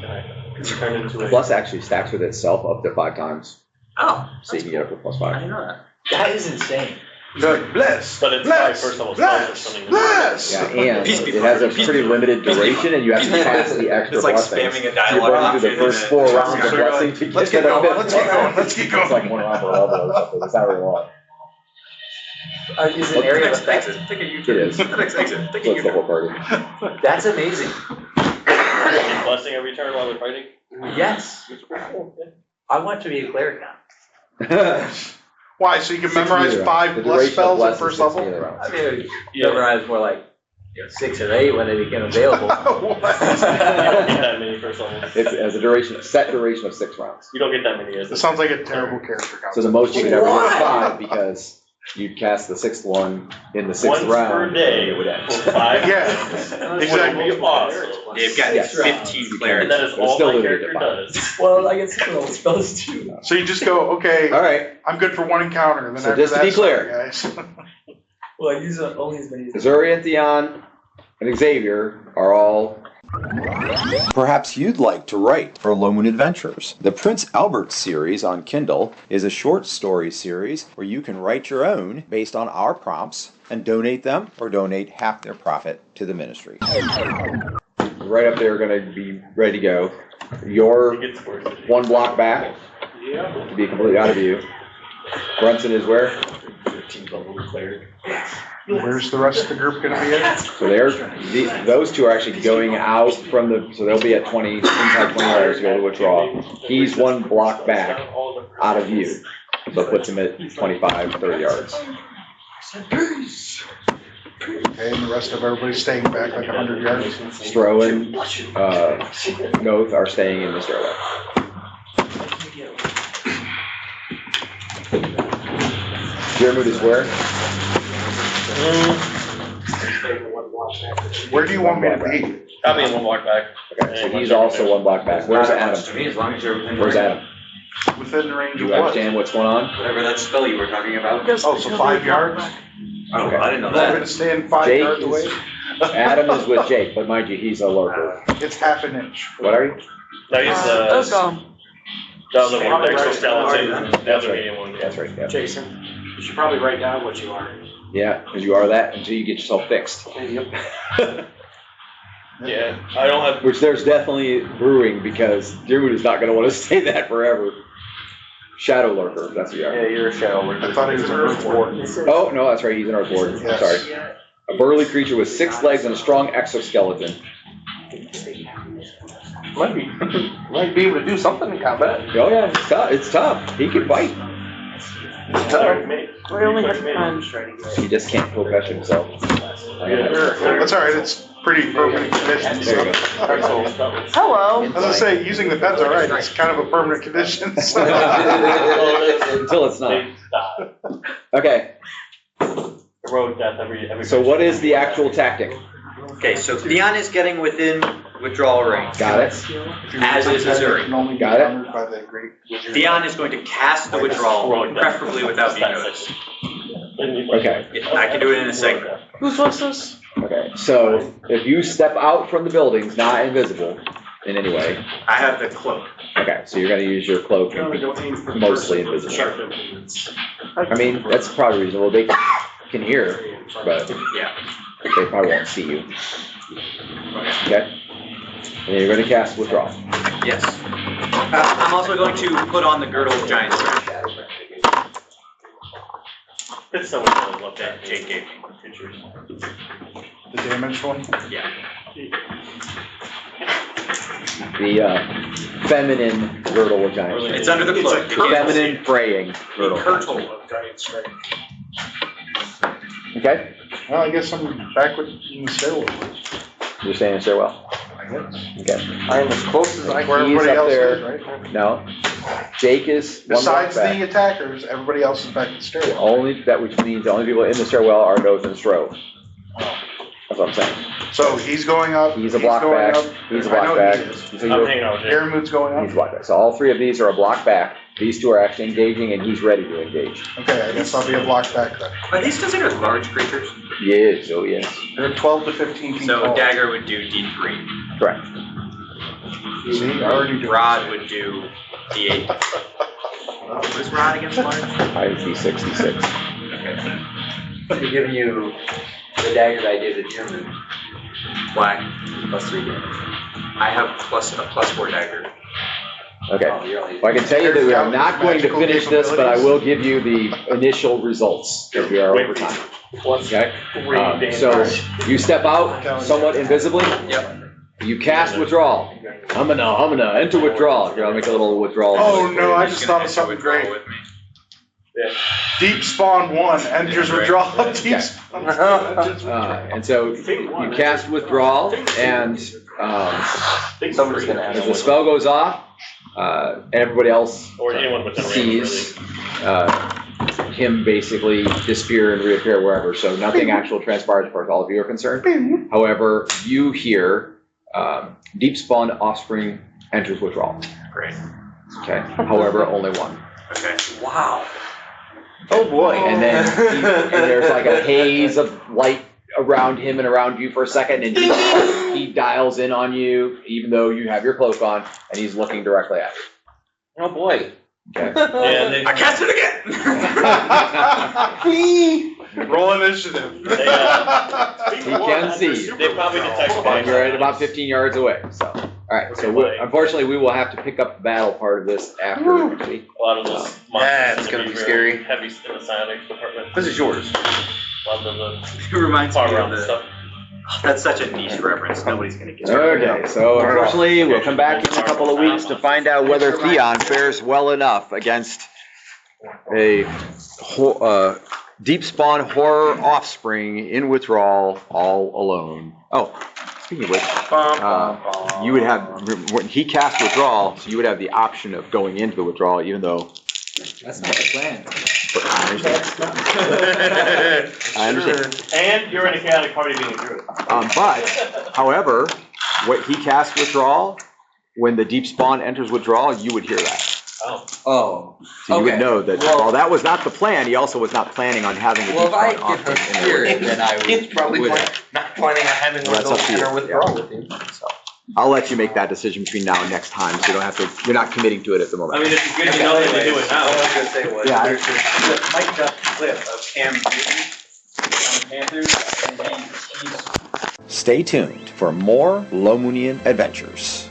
Plus actually stacks with itself up to 5 times, Oh, so you can get up to plus I 5. didn't know that. That is insane. Bless, But it's bless, 5 first level spells or bless, something. bless. Yeah, and it has a pretty limited duration, and you have to pass the extra It's like blessings. spamming a So you're dialogue burning through the option first and 4 then- rounds of blessing to Let's get get to the going, let's 5th get one. going, let's get going. It's like 1 round per level or something, it's not very long. Is it an area of effect? Exit, take a It U-turn. is. Exit, take a So it's the U-turn. whole party. That's amazing. Blessing every turn while they're fighting? Yes. I want to be a cleric now. Why, so you can 6 memorize meter 5 rounds. The bless duration of spells bless at is first 6 level? meter rounds. I mean, memorize more like 6 or 8 when they became available. You don't get that many first levels. It has a set duration of 6 rounds. You don't get that many. This sounds like a terrible character concept. So the most you could ever get is 5 because you'd cast the 6th one in the 6th Once round. per and day it would end. for 5 Yeah, Would exactly. be awesome. They've got Yes. 15 And clerics. that is But it's all still my limited character to 5. does. Well, I get some little spells too. So you just go, okay, All right, I'm good for 1 encounter, and then So after just to that, be clear. sorry, guys. Well, I use only as many as. Zuri and Theon and Xavier are all. Perhaps you'd like to write for Lone Moon Adventures. The Prince Albert series on Kindle is a short story series where you can write your own based on our prompts and donate them or donate half their profit to the ministry. Right up there, going to be ready to go. You're It gets worse. 1 block back to be completely out of view. Brunson is where? 15 level cleric. Where's the rest of the group gonna be at? So those 2 are actually going out from the. So they'll be at 20 inside 20 yards to go to withdraw. He's 1 block back out of view, so it puts him at 25, 30 yards. Okay, and the rest of everybody staying back like 100 yards. Stro and Noth are staying in the stairway. Jermud is where? Where do you want me to be? I'll be in 1 block back. Okay, so he's also 1 block back. Where's Adam? To me, as long as you're within Where's range. Adam? Within the range Do of you what? understand what's going on? Whatever that spell you were talking about. Oh, so 5 yards? Oh, I didn't know I'm that. gonna stand 5 Jake yards away? is, Adam is with Jake, but mind you, he's a lurker. It's half an inch. What are you? No, he's the other one, the exoskeleton, the other medium one. That's right, yeah. Jason, you should probably write down what you are. Yeah, because you are that until you get yourself fixed. Yeah, I don't have. Which there's definitely brewing because Jermud is not going to want to stay that forever. Shadow lurker, that's what you are. Yeah, you're a shadow lurker. I thought he was an earthborn. Oh, no, that's right, he's an Earthborn. I'm Yes. sorry. A burly creature with 6 legs and a strong exoskeleton. Might be able to do something in combat. Oh, yeah, it's tough. It's tough. He can fight. We only have time. He just can't profession himself. That's all right, it's pretty permanent condition. There you go. Hello. As I say, using the pen's all right, it's kind of a permanent condition. so- Until it's not. Okay, Heroic death every. so what is the actual tactic? Okay, so Theon is getting within withdrawal range. Got it? As is Missouri. Can only be Got it. countered by the great wizard. Theon is going to cast the withdrawal, preferably without being noticed. Okay, I can do it in a segment. Whose was this? okay. So if you step out from the buildings, not invisible, in any way? I have the cloak. Okay, so you're gonna use your cloak, You're gonna go aim for the mostly person with the invisible. sharp implements. I mean, that's probably reasonable, they can hear, but Yeah. they probably won't see you. Okay? And you're gonna cast withdraw. Yes. I'm also going to put on the girdle of giant strength. It's so much fun to look at. Jake gave me. Pictures. The damaged one? Yeah. The feminine girdle of giant strength. It's under the cloak. The feminine fraying girdle. Kirtle of giant strength. Okay? Well, I guess I'm back in the stairwell. You're staying in the stairwell? I guess. Okay. I'm as close as I Where can. He's everybody up else there. is, right? No. Jake is one block Besides back. the attackers, everybody else is back in the stairwell. Only, that which means the only people in the stairwell are those in the stroke. That's what I'm saying. So he's going up. He's a block going back. up. He's a I block know back. he is. So I'm you're- hanging out with Jake. Airmood's going He's up. block back. So all three of these are a block back. These two are actually engaging, and he's ready to engage. Okay, I guess I'll be a block back then. Are these considered large creatures? Yes, oh yes. They're 12 to 15 feet So tall. dagger would do D3. Correct. See, I already do. Rod would do D8. What is rod against large? I would be 66. We're giving you the dagger that I did at Jim, Why? +3 damage. I have a +4 dagger. Okay. Oh, you're only. Well, I can tell you that we are not going to finish this, but I will give you the initial results if we are over time. Okay? So you step out somewhat invisibly. Yep. You cast withdrawal. I'm gonna enter withdrawal. Here, I'll make a little withdrawal. Oh noise. no, I just thought of something great. With me. Deep spawn 1 enters Yeah, right. withdrawal. Deep spawn 1 enters withdrawal. And so you cast withdrawal, and Somebody's gonna add as the spell goes off, everybody else Or anyone within range, sees him basically disappear and reappear wherever. So nothing actual transpires as far as all of you are concerned. However, you hear deep spawn offspring enters withdrawal. Great. Okay. However, only one. Okay. Wow. Oh boy. And then and there's like a haze of light around him and around you for a second, and he dials in on you, even though you have your cloak on, and he's looking directly at you. Oh boy. Okay. Yeah, they, I cast it again! Roll initiative. They, He can see you. they probably detect And you're at about 15 yards away. So, all right. So unfortunately, we will have to pick up the battle part of this after next week. a lot of those monsters. Yeah, it's tend to gonna be very scary. Heavy in the psionics department. This is yours. A lot of the It reminds me far of around the. stuff. That's such a niche reference. Nobody's gonna get it. Okay. So unfortunately, we'll come back in a couple of weeks to find out whether Theon fares well enough against a deep spawn horror offspring in withdrawal all alone. Oh, speaking of which, you would have, when he cast withdrawal, so you would have the option of going into the withdrawal, even though. That's not the plan. I understand. And you're in a chaotic party being a druid. But, however, what he cast withdrawal, when the deep spawn enters withdrawal, you would hear that. Oh. Oh. So you would Okay. know that, Well- while that was not the plan, he also was not planning on having a deep Well, if I spawn get the offspring in there. spirit, then I would. He's probably would- not planning on having Well, one of that's those up to you. enter withdrawal with him. So, I'll let you make that decision between now and next time, so you don't have to, you're not committing to it at the I moment. mean, it's good to know that they do it All I now. was gonna say was, Yeah, I- there's this mic'd up clip of Cam Newton on the Panthers, and he's Stay tuned for more Lomunian adventures.